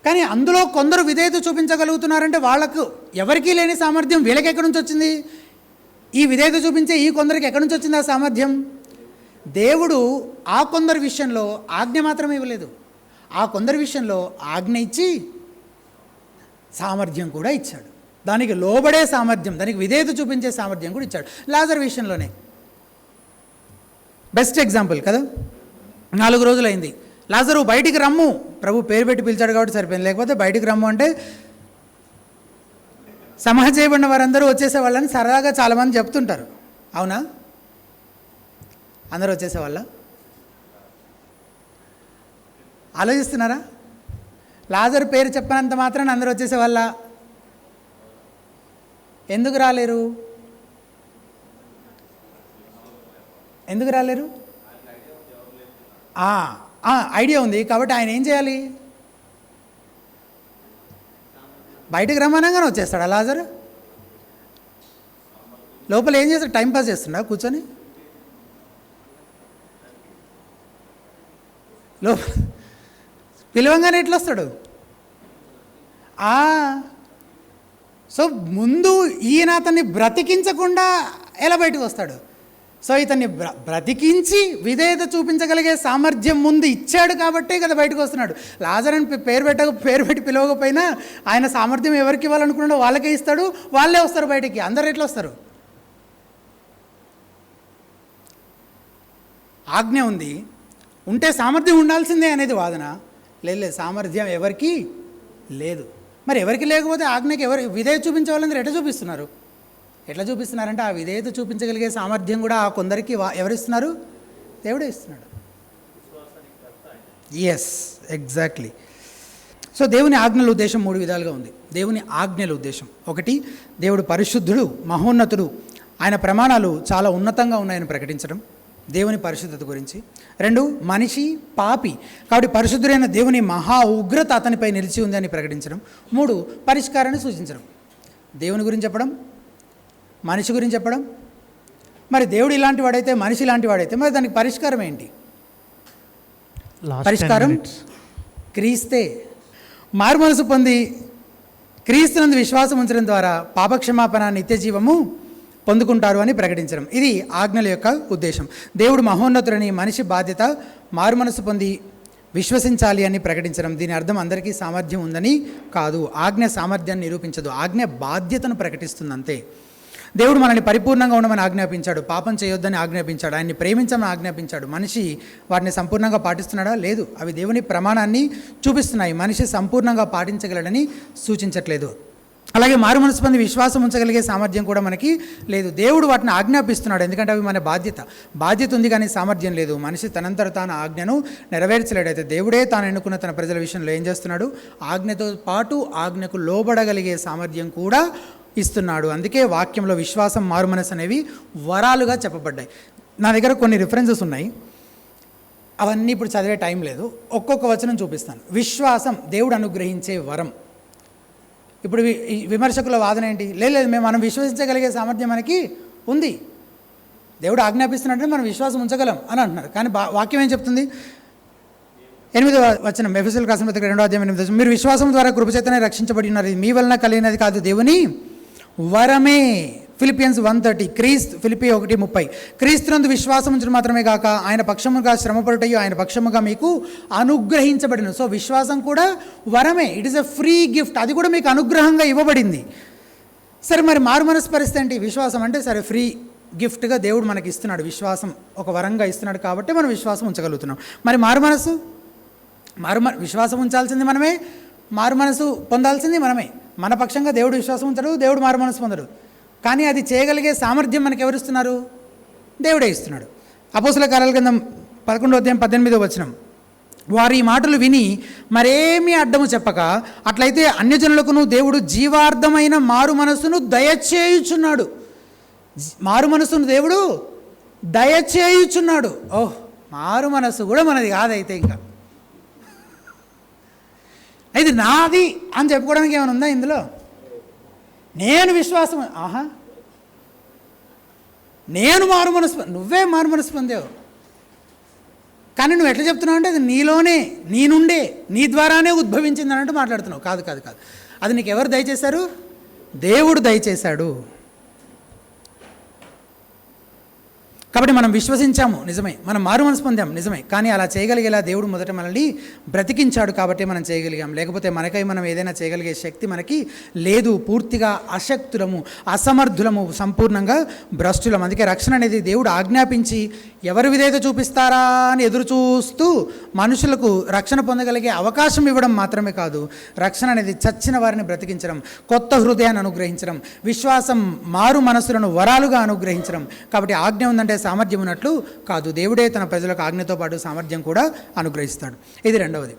Speaker 1: కానీ అందులో కొందరు విధేయత చూపించగలుగుతున్నారంటే వాళ్ళకు ఎవరికీ లేని సామర్థ్యం వీళ్ళకి ఎక్కడి నుంచి వచ్చింది? ఈ విధేయత చూపించే ఈ కొందరికి ఎక్కడి నుంచి వచ్చింది ఆ సామర్థ్యం? దేవుడు ఆ కొందరి విషయంలో ఆజ్ఞ మాత్రమే ఇవ్వలేదు, ఆ కొందరి విషయంలో ఆజ్ఞ ఇచ్చి సామర్థ్యం కూడా ఇచ్చాడు. దానికి లోబడే సామర్థ్యం, దానికి విధేయత చూపించే సామర్థ్యం కూడా ఇచ్చాడు. లాజర్ విషయంలోనే బెస్ట్ ఎగ్జాంపుల్ కదా. 4 రోజులైంది, లాజరు బయటికి రమ్ము, ప్రభు పేరు పెట్టి పిలిచాడు కాబట్టి సరిపోయింది. లేకపోతే బయటికి రమ్ము అంటే సమాజ చేయబడిన వారందరూ వచ్చేసేవాళ్ళని సరదాగా చాలామంది చెప్తుంటారు. అవునా? అందరూ వచ్చేసేవాళ్ళ? ఆలోచిస్తున్నారా? లాజరు పేరు చెప్పినంత మాత్రాన అందరూ వచ్చేసేవాళ్ళ? ఎందుకు రాలేరు? ఐడియా ఉంది కాబట్టి ఆయన ఏం చేయాలి? బయటకు రమ్మనగానే వచ్చేస్తాడు లాజరు. లోపల ఏం చేస్తాడు? టైంపాస్ చేస్తుండా కూర్చొని? లోపల పిలవంగానే ఎట్లా వస్తాడు? సో ముందు ఈయన అతన్ని బ్రతికించకుండా ఎలా బయటకు వస్తాడు? సో ఇతన్ని బ్రతికించి విధేయత చూపించగలిగే సామర్థ్యం ముందు ఇచ్చాడు కాబట్టే కదా బయటకు వస్తున్నాడు. లాజరుని పేరు పెట్టి పిలవకపోయినా ఆయన సామర్థ్యం ఎవరికి ఇవ్వాలనుకున్నాడో వాళ్ళకే ఇస్తాడు, వాళ్ళే వస్తారు బయటికి. అందరు ఎట్లా వస్తారు? ఆజ్ఞ ఉంది, ఉంటే సామర్థ్యం ఉండాల్సిందే అనేది వాదన. లేదు, సామర్థ్యం ఎవరికి లేదు. మరి ఎవరికి లేకపోతే ఆజ్ఞకి ఎవరు విధేయత చూపించే వాళ్ళందరూ ఎట్లా చూపిస్తున్నారంటే ఆ విధేయత చూపించగలిగే సామర్థ్యం కూడా ఆ కొందరికి ఎవరిస్తున్నారు? దేవుడే ఇస్తున్నాడు. Yes, exactly. సో దేవుని ఆజ్ఞల ఉద్దేశం 3 విధాలుగా ఉంది. దేవుని ఆజ్ఞల ఉద్దేశం, ఒకటి, దేవుడు పరిశుద్ధుడు, మహోన్నతుడు, ఆయన ప్రమాణాలు చాలా ఉన్నతంగా ఉన్నాయని ప్రకటించడం, దేవుని పరిశుద్ధత గురించి. 2, మనిషి పాపి కాబట్టి పరిశుద్ధుడైన దేవుని మహా ఉగ్రత అతనిపై నిలిచి ఉంది అని ప్రకటించడం. 3, పరిష్కారాన్ని సూచించడం. దేవుని గురించి చెప్పడం, మనిషి గురించి చెప్పడం. మరి దేవుడు ఇలాంటి వాడైతే, మనిషి ఇలాంటి వాడైతే మరి దానికి పరిష్కారం ఏంటి? పరిష్కారం క్రీస్తే. మారుమనసు పొంది క్రీస్తునందు విశ్వాసం ఉంచడం ద్వారా పాపక్షమాపణ, నిత్య జీవము పొందుకుంటారు అని ప్రకటించడం. ఇది ఆజ్ఞల యొక్క ఉద్దేశం. దేవుడు మహోన్నతుడని, మనిషి బాధ్యత మారుమనసు పొంది విశ్వసించాలి అని ప్రకటించడం. దీని అర్థం అందరికీ సామర్థ్యం ఉందని కాదు. ఆజ్ఞ సామర్థ్యాన్ని నిరూపించదు, ఆజ్ఞ బాధ్యతను ప్రకటిస్తుంది అంతే. దేవుడు మనల్ని పరిపూర్ణంగా ఉండమని ఆజ్ఞాపించాడు, పాపం చేయొద్దని ఆజ్ఞాపించాడు, ఆయన్ని ప్రేమించమని ఆజ్ఞాపించాడు. మనిషి వాటిని సంపూర్ణంగా పాటిస్తున్నాడా? లేదు. అవి దేవుని ప్రమాణాన్ని చూపిస్తున్నాయి, మనిషి సంపూర్ణంగా పాటించగలడని సూచించట్లేదు. అలాగే మారు మనసు పొంది విశ్వాసం ఉంచగలిగే సామర్థ్యం కూడా మనకి లేదు. దేవుడు వాటిని ఆజ్ఞాపిస్తున్నాడు, ఎందుకంటే అవి మన బాధ్యత ఉంది, కానీ సామర్థ్యం లేదు. మనిషి తనంతట తాను ఆజ్ఞను నెరవేర్చలేడైతే దేవుడే తాను ఎన్నుకున్న తన ప్రజల విషయంలో ఏం చేస్తున్నాడు? ఆజ్ఞతో పాటు ఆజ్ఞకు లోబడగలిగే సామర్థ్యం కూడా ఇస్తున్నాడు. అందుకే వాక్యంలో విశ్వాసం, మారు మనసు అనేవి వరాలుగా చెప్పబడ్డాయి. నా దగ్గర కొన్ని రిఫరెన్సెస్ ఉన్నాయి, అవన్నీ ఇప్పుడు చదివే టైం లేదు. ఒక్కొక్క వచనం చూపిస్తాను. విశ్వాసం దేవుడు అనుగ్రహించే వరం. ఇప్పుడు విమర్శకుల వాదన ఏంటి? లేదు, మనం విశ్వసించగలిగే సామర్థ్యం మనకి ఉంది, దేవుడు ఆజ్ఞాపిస్తున్నట్టు మనం విశ్వాసం ఉంచగలం అని అంటున్నారు. కానీ వాక్యం ఏం చెప్తుంది? 8వ వచనం, ఎఫెసీయులకు రాసిన పత్రిక 2వ అధ్యాయం 8వ వచనం, మీరు విశ్వాసం ద్వారా కృపచేతనే రక్షించబడి ఉన్నారు, ఇది మీ వలన కలిగినది కాదు, దేవుని వరమే. ఫిలిపియన్స్ 1:30, ఫిలిపి 1:30, క్రీస్తునందు విశ్వాసం ఉంచడం మాత్రమే కాక ఆయన పక్షముగా శ్రమపడుటయు ఆయన పక్షముగా మీకు అనుగ్రహించబడిన. సో విశ్వాసం కూడా వరమే, it is a free gift, అది కూడా మీకు అనుగ్రహంగా ఇవ్వబడింది. సరే, మరి మారు మనసు పరిస్థితి ఏంటి? విశ్వాసం అంటే సరే ఫ్రీ గిఫ్ట్గా దేవుడు మనకి ఇస్తున్నాడు, విశ్వాసం ఒక వరంగా ఇస్తున్నాడు కాబట్టి మనం విశ్వాసం ఉంచగలుగుతున్నాం. మరి మారు మనసు విశ్వాసం ఉంచాల్సింది మనమే, మారు మనసు పొందాల్సింది మనమే. మన పక్షంగా దేవుడు విశ్వాసం ఉంచడు, దేవుడు మారు మనసు పొందడు. కానీ అది చేయగలిగే సామర్థ్యం మనకు ఎవరిస్తున్నారు? దేవుడే ఇస్తున్నాడు. అపోస్తల కార్యాల గ్రంథం 11వ అధ్యాయం 18వ వచనం, వారు ఈ మాటలు విని మరేమీ అడ్డము చెప్పక, అట్లయితే అన్యజనులకును దేవుడు జీవార్థమైన మారు మనస్సును దయచేయుచున్నాడు. మారు మనస్సును దేవుడు దయచేయుచున్నాడు. ఓహ్, మారు మనస్సు కూడా మనది కాదైతే, ఇంకా ఇది నాది అని చెప్పుకోవడానికి ఏమైనా ఉందా ఇందులో? నేను విశ్వాసం, నేను మారు మనసు, నువ్వే మారు మనసు పొందావు, కానీ నువ్వు ఎట్లా చెప్తున్నావు అంటే అది నీలోనే, నీ నుండే, నీ ద్వారానే ఉద్భవించింది అన్నట్టు మాట్లాడుతున్నావు. కాదు, అది నీకు ఎవరు దయచేశారు? దేవుడు దయచేశాడు. కాబట్టి మనం విశ్వసించాము నిజమే, మనం మారు మనసు పొందాం నిజమే, కానీ అలా చేయగలిగేలా దేవుడు మొదట మనల్ని బ్రతికించాడు కాబట్టి మనం చేయగలిగాం. లేకపోతే మనకై మనం ఏదైనా చేయగలిగే శక్తి మనకి లేదు. పూర్తిగా అశక్తులము, అసమర్థులము, సంపూర్ణంగా భ్రష్టులం. అందుకే రక్షణ అనేది దేవుడు ఆజ్ఞాపించి ఎవరు విధేయత చూపిస్తారా అని ఎదురు చూస్తూ మనుషులకు రక్షణ పొందగలిగే అవకాశం ఇవ్వడం మాత్రమే కాదు, రక్షణ అనేది చచ్చిన వారిని బ్రతికించడం, కొత్త హృదయాన్ని అనుగ్రహించడం, విశ్వాసం, మారు మనస్సులను వరాలుగా అనుగ్రహించడం. కాబట్టి ఆజ్ఞ ఉందంటే సామర్థ్యం ఉన్నట్లు కాదు, దేవుడే తన ప్రజలకు ఆజ్ఞతో పాటు సామర్థ్యం కూడా అనుగ్రహిస్తాడు. ఇది రెండవది.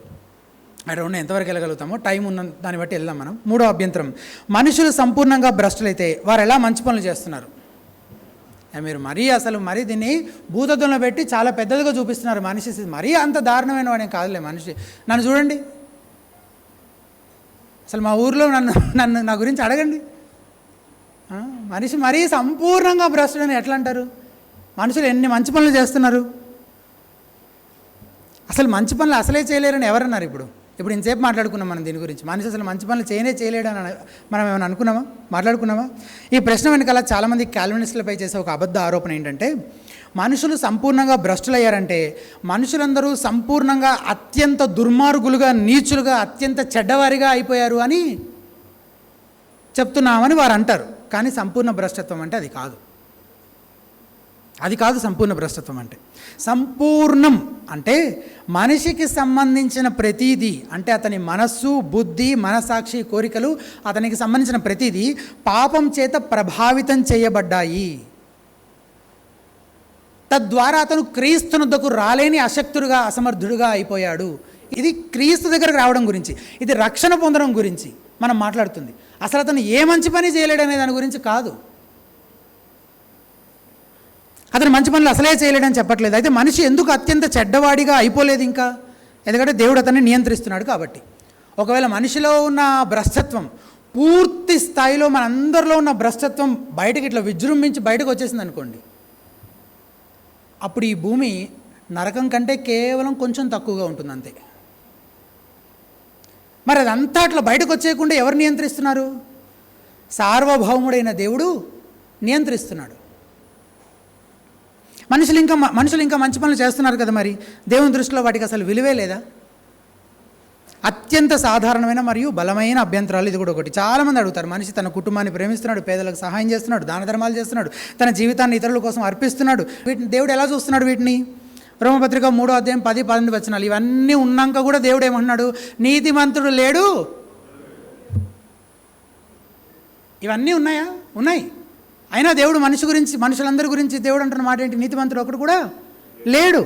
Speaker 1: రెండు ఎంతవరకు వెళ్ళగలుగుతామో టైం ఉన్న దాన్ని బట్టి వెళ్దాం మనం. మూడో అభ్యంతరం, మనుషులు సంపూర్ణంగా భ్రష్టులైతే వారు ఎలా మంచి పనులు చేస్తున్నారు? మీరు మరీ దీన్ని భూతత్వంలో పెట్టి చాలా పెద్దదిగా చూపిస్తున్నారు. మనిషి మరీ అంత దారుణమైన వాడే కాదులే మనిషి. నన్ను చూడండి, అసలు మా ఊర్లో నన్ను నా గురించి అడగండి. మనిషి మరీ సంపూర్ణంగా భ్రష్టుడని ఎట్లా అంటారు? మనుషులు ఎన్ని మంచి పనులు చేస్తున్నారు. అసలు మంచి పనులు అసలే చేయలేరని ఎవరన్నారు? ఇప్పుడు ఇంతసేపు మాట్లాడుకున్నాం మనం దీని గురించి. మనిషి అసలు మంచి పనులు చేయలేడు అని మనం ఏమైనా అనుకున్నామా, మాట్లాడుకున్నామా? ఈ ప్రశ్న వెనకాల చాలామంది కాల్వినిస్టులపై చేసే ఒక అబద్ధ ఆరోపణ ఏంటంటే, మనుషులు సంపూర్ణంగా భ్రష్టులయ్యారంటే మనుషులందరూ సంపూర్ణంగా అత్యంత దుర్మార్గులుగా, నీచులుగా, అత్యంత చెడ్డవారిగా అయిపోయారు అని చెప్తున్నామని వారు అంటారు. కానీ సంపూర్ణ భ్రష్టత్వం అంటే అది కాదు. అది కాదు సంపూర్ణ భ్రష్టత్వం అంటే. సంపూర్ణం అంటే మనిషికి సంబంధించిన ప్రతీదీ, అంటే అతని మనస్సు, బుద్ధి, మనసాక్షి, కోరికలు, అతనికి సంబంధించిన ప్రతీదీ పాపం చేత ప్రభావితం చేయబడ్డాయి. తద్వారా అతను క్రీస్తునొద్దకు రాలేని అశక్తుడుగా, అసమర్థుడుగా అయిపోయాడు. ఇది క్రీస్తు దగ్గరకు రావడం గురించి, ఇది రక్షణ పొందడం గురించి మనం మాట్లాడుతుంది. అసలు అతను ఏ మంచి పని చేయలేడు అనే దాని గురించి కాదు. అతను మంచి పనులు అసలే చేయలేడని చెప్పట్లేదు. అయితే మనిషి ఎందుకు అత్యంత చెడ్డవాడిగా అయిపోలేదు ఇంకా? ఎందుకంటే దేవుడు అతన్ని నియంత్రిస్తున్నాడు కాబట్టి. ఒకవేళ మనిషిలో ఉన్న భ్రష్టత్వం పూర్తి స్థాయిలో, మనందరిలో ఉన్న భ్రష్టత్వం బయటకి ఇట్లా విజృంభించి బయటకు వచ్చేసింది అనుకోండి, అప్పుడు ఈ భూమి నరకం కంటే కేవలం కొంచెం తక్కువగా ఉంటుంది అంతే. మరి అదంతా అట్లా బయటకు వచ్చేయకుండా ఎవరు నియంత్రిస్తున్నారు? సార్వభౌముడైన దేవుడు నియంత్రిస్తున్నాడు. మనుషులు ఇంకా మంచి పనులు చేస్తున్నారు కదా, మరి దేవుని దృష్టిలో వాటికి అసలు విలువే లేదా? అత్యంత సాధారణమైన మరియు బలమైన అభ్యంతరాలు ఇది కూడా ఒకటి. చాలామంది అడుగుతారు, మనిషి తన కుటుంబాన్ని ప్రేమిస్తున్నాడు, పేదలకు సహాయం చేస్తున్నాడు, దాన ధర్మాలు చేస్తున్నాడు, తన జీవితాన్ని ఇతరుల కోసం అర్పిస్తున్నాడు, వీటిని దేవుడు ఎలా చూస్తున్నాడు? వీటిని రోమపత్రిక 3వ అధ్యాయం 10-12 వచనాలు. ఇవన్నీ ఉన్నాక కూడా దేవుడు ఏమంటున్నాడు? నీతిమంతుడు లేడు. ఇవన్నీ ఉన్నాయా? ఉన్నాయి. అయినా దేవుడు మనుషులందరి గురించి దేవుడు అంటున్న మాట ఏంటి? నీతిమంతుడు ఒకడు కూడా లేడు.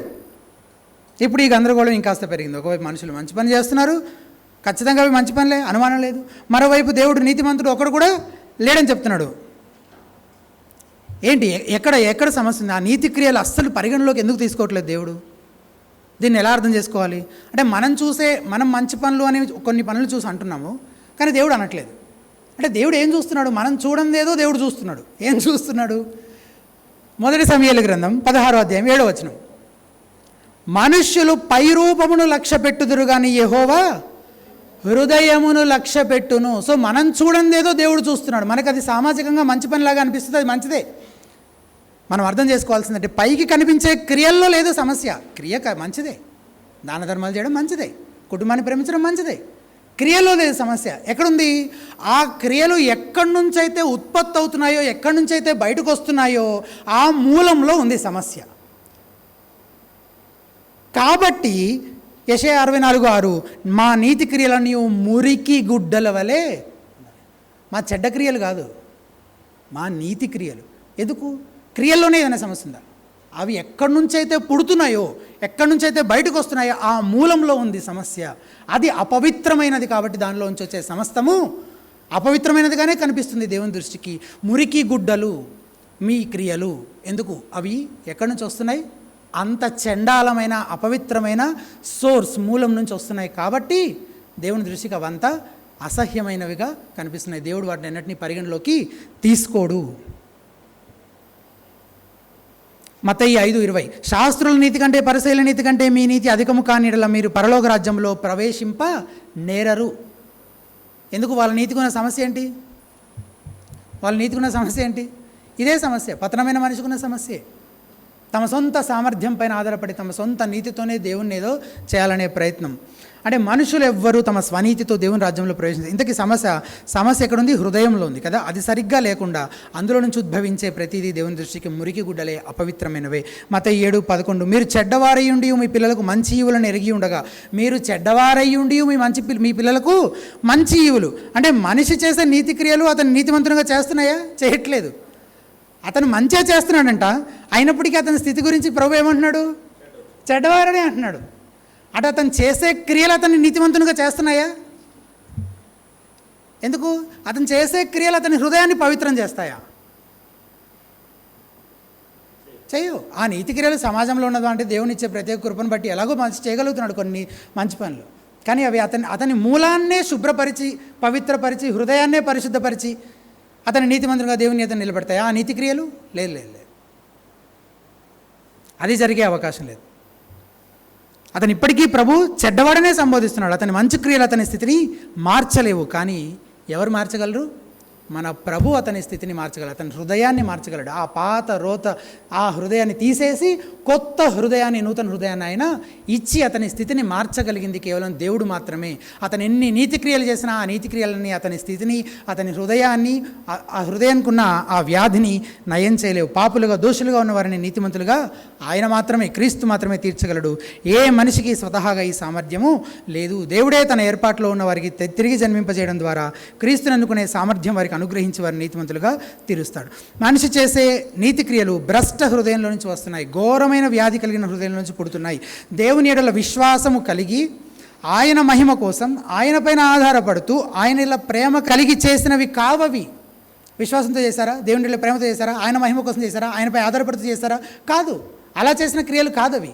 Speaker 1: ఇప్పుడు ఈ గందరగోళం ఇంకాస్త పెరిగింది. ఒకవైపు మనుషులు మంచి పని చేస్తున్నారు, ఖచ్చితంగా అవి మంచి పనులే, అనుమానం లేదు. మరోవైపు దేవుడు నీతిమంతుడు ఒకడు కూడా లేడని చెప్తున్నాడు. ఏంటి, ఎక్కడ సమస్య ఉంది? ఆ నీతి క్రియలు అస్సలు పరిగణలోకి ఎందుకు తీసుకోవట్లేదు దేవుడు? దీన్ని ఎలా అర్థం చేసుకోవాలి? అంటే మనం మంచి పనులు అని కొన్ని పనులు చూసి అంటున్నాము, కానీ దేవుడు అనట్లేదు. అంటే దేవుడు ఏం చూస్తున్నాడు? మనం చూడందేదో దేవుడు చూస్తున్నాడు. ఏం చూస్తున్నాడు? 1 సమూయేలు గ్రంథం 16వ అధ్యాయం 7వ వచనం. మనుష్యులు పైరూపమును లక్ష్య పెట్టుదురు కానీ యెహోవా హృదయమును లక్ష్య పెట్టును. సో మనం చూడందేదో దేవుడు చూస్తున్నాడు. మనకు అది సామాజికంగా మంచి పనిలాగా అనిపిస్తుంది, అది మంచిదే. మనం అర్థం చేసుకోవాల్సిందంటే పైకి కనిపించే క్రియల్లో లేదు సమస్య. క్రియ మంచిదే, దాన ధర్మాలు చేయడం మంచిదే, కుటుంబాన్ని ప్రేమించడం మంచిదే. క్రియలో లేదు సమస్య. ఎక్కడుంది? ఆ క్రియలు ఎక్కడి నుంచి అయితే ఉత్పత్తి అవుతున్నాయో, ఎక్కడి నుంచి అయితే బయటకు వస్తున్నాయో ఆ మూలంలో ఉంది సమస్య. కాబట్టి యెషయా 64:6, మా నీతి క్రియలు నీవు మురికి గుడ్డల వలె. మా చెడ్డ క్రియలు కాదు, మా నీతి క్రియలు. ఎందుకు? క్రియల్లోనే ఏదైనా సమస్య ఉందా? అవి ఎక్కడి నుంచి అయితే పుడుతున్నాయో, ఎక్కడి నుంచి అయితే బయటకు వస్తున్నాయో ఆ మూలంలో ఉంది సమస్య. అది అపవిత్రమైనది కాబట్టి దానిలో నుంచి వచ్చే సమస్తము అపవిత్రమైనదిగానే కనిపిస్తుంది దేవుని దృష్టికి. మురికి గుడ్డలు మీ క్రియలు. ఎందుకు? అవి ఎక్కడి నుంచి వస్తున్నాయి? అంత చండాలమైన అపవిత్రమైన సోర్స్, మూలం నుంచి వస్తున్నాయి కాబట్టి దేవుని దృష్టికి అవంతా అసహ్యమైనవిగా కనిపిస్తున్నాయి. దేవుడు వాటిని అన్నిటినీ పరిగణలోకి తీసుకోడు. మత్తయి 5:20, శాస్త్రుల నీతి కంటే పరిసయ్యుల నీతి కంటే మీ నీతి అధికము కానిడల మీరు పరలోక రాజ్యంలో ప్రవేశింప నేరరు. ఎందుకు? వాళ్ళ నీతికి ఉన్న సమస్య ఏంటి? ఇదే సమస్య. పతనమైన మనిషికి ఉన్న సమస్యే. తమ సొంత సామర్థ్యం పైన ఆధారపడి తమ సొంత నీతితోనే దేవుణ్ణి ఏదో చేయాలనే ప్రయత్నం. అంటే మనుషులు ఎవ్వరూ తమ స్వనీతితో దేవుని రాజ్యంలో ప్రవేశించారు. ఇంతకీ సమస్య ఎక్కడుంది? హృదయంలో ఉంది కదా. అది సరిగ్గా లేకుండా అందులో నుంచి ఉద్భవించే ప్రతిదీ దేవుని దృష్టికి మురికి గుడ్డలే, అపవిత్రమైనవే. మత్తయి 7:11, మీరు చెడ్డవారయ్యుండి మీ పిల్లలకు మంచి ఈవులను ఎరిగి ఉండగా, మీరు చెడ్డవారయ్యుండి మీ పిల్లలకు మంచి ఈవులు. అంటే మనిషి చేసే నీతి క్రియలు అతను నీతిమంతునిగా చేస్తున్నాయా? చేయట్లేదు. అతను మంచిగా చేస్తున్నాడంట, అయినప్పటికీ అతని స్థితి గురించి ప్రభు ఏమంటున్నాడు? చెడ్డవారనే అంటున్నాడు. అంటే అతను చేసే క్రియలు అతన్ని నీతిమంతునిగా చేస్తున్నాయా? ఎందుకు? అతను చేసే క్రియలు అతని హృదయాన్ని పవిత్రం చేస్తాయా? చేయు. ఆ నీతి క్రియలు సమాజంలో ఉన్నదా అంటే దేవుని ఇచ్చే ప్రత్యేక కృపను బట్టి ఎలాగో మంచి చేయగలుగుతున్నాడు కొన్ని మంచి పనులు. కానీ అవి అతని మూలాన్నే శుభ్రపరిచి, పవిత్రపరిచి, హృదయాన్నే పరిశుద్ధపరిచి అతని నీతిమంతునిగా దేవుని అతను నిలబెడతాయా ఆ నీతి క్రియలు? లేదు. అది జరిగే అవకాశం లేదు. అతను ఇప్పటికీ ప్రభు చెడ్డవాడనే సంబోధిస్తున్నాడు. అతని మంచి క్రియలు అతని స్థితిని మార్చలేవు. కానీ ఎవరు మార్చగలరు? మన ప్రభు అతని స్థితిని మార్చగలడు, అతని హృదయాన్ని మార్చగలడు. ఆ పాత రోత ఆ హృదయాన్ని తీసేసి కొత్త హృదయాన్ని, నూతన హృదయాన్ని ఆయన ఇచ్చి అతని స్థితిని మార్చగలిగింది కేవలం దేవుడు మాత్రమే. అతను ఎన్ని నీతిక్రియలు చేసినా ఆ నీతిక్రియలని, అతని స్థితిని, అతని హృదయాన్ని, ఆ హృదయానికి ఉన్న ఆ వ్యాధిని నయం చేయలేవు. పాపులుగా దోషులుగా ఉన్న వారిని నీతిమంతులుగా ఆయన మాత్రమే, క్రీస్తు మాత్రమే తీర్చగలడు. ఏ మనిషికి స్వతహాగా ఈ సామర్థ్యము లేదు. దేవుడే తన ఏర్పాట్లో ఉన్న వారికి తిరిగి జన్మింపజేయడం ద్వారా క్రీస్తుని అనుకునే సామర్థ్యం వారికి అనుగ్రహించి వారిని నీతిమంతులుగా తీరుస్తాడు. మనిషి చేసే నీతి క్రియలు భ్రష్ట హృదయంలో నుంచి వస్తున్నాయి, ఘోరమైన వ్యాధి కలిగిన హృదయంలో నుంచి పుడుతున్నాయి. దేవుని యెడల విశ్వాసము కలిగి ఆయన మహిమ కోసం ఆయన పైన ఆధారపడుతూ ఆయన ఇలా ప్రేమ కలిగి చేసినవి కావవి. విశ్వాసంతో చేశారా? దేవుని యెడల ప్రేమతో చేశారా? ఆయన మహిమ కోసం చేశారా? ఆయనపై ఆధారపడుతూ చేశారా? కాదు. అలా చేసిన క్రియలు కాదవి.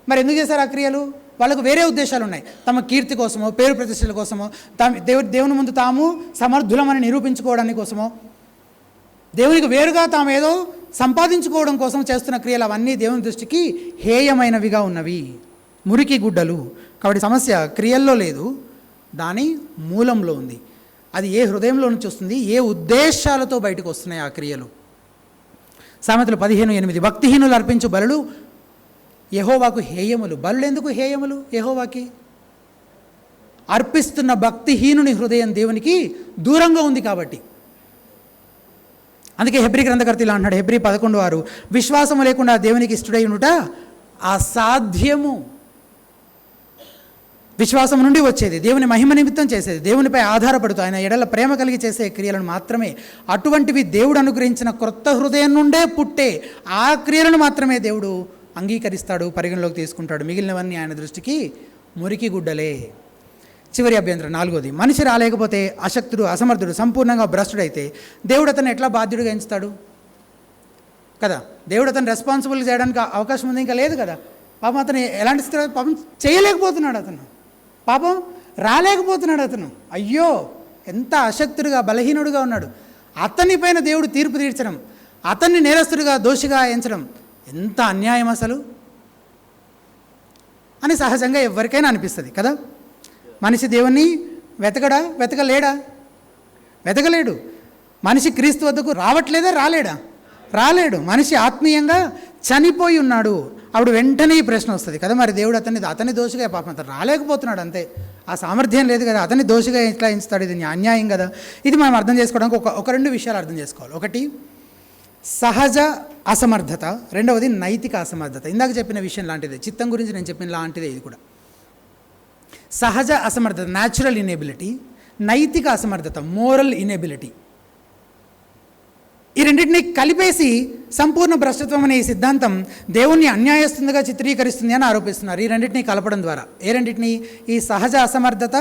Speaker 1: మరి ఎందుకు చేశారు ఆ క్రియలు? వాళ్ళకు వేరే ఉద్దేశాలు ఉన్నాయి. తమ కీర్తి కోసమో, పేరు ప్రతిష్టల కోసమో, దేవుని ముందు తాము సమర్థులమని నిరూపించుకోవడానికి కోసమో, దేవునికి వేరుగా తాము ఏదో సంపాదించుకోవడం కోసం చేస్తున్న క్రియలు అవన్నీ దేవుని దృష్టికి హేయమైనవిగా ఉన్నవి, మురికి గుడ్డలు. కాబట్టి సమస్య క్రియల్లో లేదు, దాని మూలంలో ఉంది. అది ఏ హృదయంలో నుంచి వస్తుంది, ఏ ఉద్దేశాలతో బయటకు వస్తున్నాయి ఆ క్రియలు. సామెతలు 15:8 భక్తిహీనులు అర్పించు బలులు యెహోవాకు హేయములు. బలులు ఎందుకు హేయములు? యెహోవాకి అర్పిస్తున్న భక్తిహీనుని హృదయం దేవునికి దూరంగా ఉంది కాబట్టి. అందుకే హెబ్రీ గ్రంథకర్త ఇలా అంటున్నాడు, హెబ్రీ 11:6, విశ్వాసము లేకుండా దేవునికి ఇష్టడై ఉండుట అసాధ్యము. విశ్వాసం నుండి వచ్చేది, దేవుని మహిమ నిమిత్తం చేసేది, దేవునిపై ఆధారపడుతూ ఆయన ఎడల ప్రేమ కలిగి చేసే క్రియలను మాత్రమే, అటువంటివి దేవుడు అనుగ్రహించిన క్రొత్త హృదయం నుండే పుట్టే ఆ క్రియలను మాత్రమే దేవుడు అంగీకరిస్తాడు, పరిగణలోకి తీసుకుంటాడు. మిగిలినవన్నీ ఆయన దృష్టికి మురికి గుడ్డలే. చివరి అభ్యంతరం 4వది, మనిషి రాలేకపోతే, అశక్తుడు, అసమర్థుడు, సంపూర్ణంగా భ్రష్టుడైతే దేవుడు అతను ఎట్లా బాధ్యుడిగా ఎంచుతాడు కదా? దేవుడు అతను రెస్పాన్సిబుల్ చేయడానికి అవకాశం ఉంది? ఇంకా లేదు కదా. పాపం అతను ఎలాంటి స్థితి, పాపం చేయలేకపోతున్నాడు, అతను పాపం రాలేకపోతున్నాడు, అతను అయ్యో ఎంత అశక్తుడిగా బలహీనుడిగా ఉన్నాడు. అతని పైన దేవుడు తీర్పు తీర్చడం, అతన్ని నేరస్తుడిగా దోషిగా ఎంచడం ఎంత అన్యాయం అసలు అని సహజంగా ఎవరికైనా అనిపిస్తుంది కదా. మనిషి దేవుణ్ణి వెతకడా? వెతకలేడు. మనిషి క్రీస్తు వద్దకు రావట్లేదా? రాలేడు. మనిషి ఆత్మీయంగా చనిపోయి ఉన్నాడు. అప్పుడు వెంటనే ఈ ప్రశ్న వస్తుంది కదా, మరి దేవుడు అతన్ని దోషిగా, పాపం అతను రాలేకపోతున్నాడు అంతే, ఆ సామర్థ్యం లేదు కదా, అతన్ని దోషిగా ఎట్లా ఎంచుతాడు? ఇది అన్యాయం కదా. ఇది మనం అర్థం చేసుకోవడానికి ఒక రెండు విషయాలు అర్థం చేసుకోవాలి. ఒకటి సహజ అసమర్థత, రెండవది నైతిక అసమర్థత. ఇందాక చెప్పిన విషయం లాంటిదే, చిత్తం గురించి నేను చెప్పిన లాంటిదే ఇది కూడా. సహజ అసమర్థత న్యాచురల్ ఇనేబిలిటీ, నైతిక అసమర్థత మోరల్ ఇనేబిలిటీ. ఈ రెండింటినీ కలిపేసి సంపూర్ణ భ్రష్టత్వం అనే ఈ సిద్ధాంతం దేవుణ్ణి అన్యాయస్తునిగా చిత్రీకరిస్తుంది అని ఆరోపిస్తున్నారు. ఈ రెండింటినీ కలపడం ద్వారా, ఏ రెండింటినీ? ఈ సహజ అసమర్థత,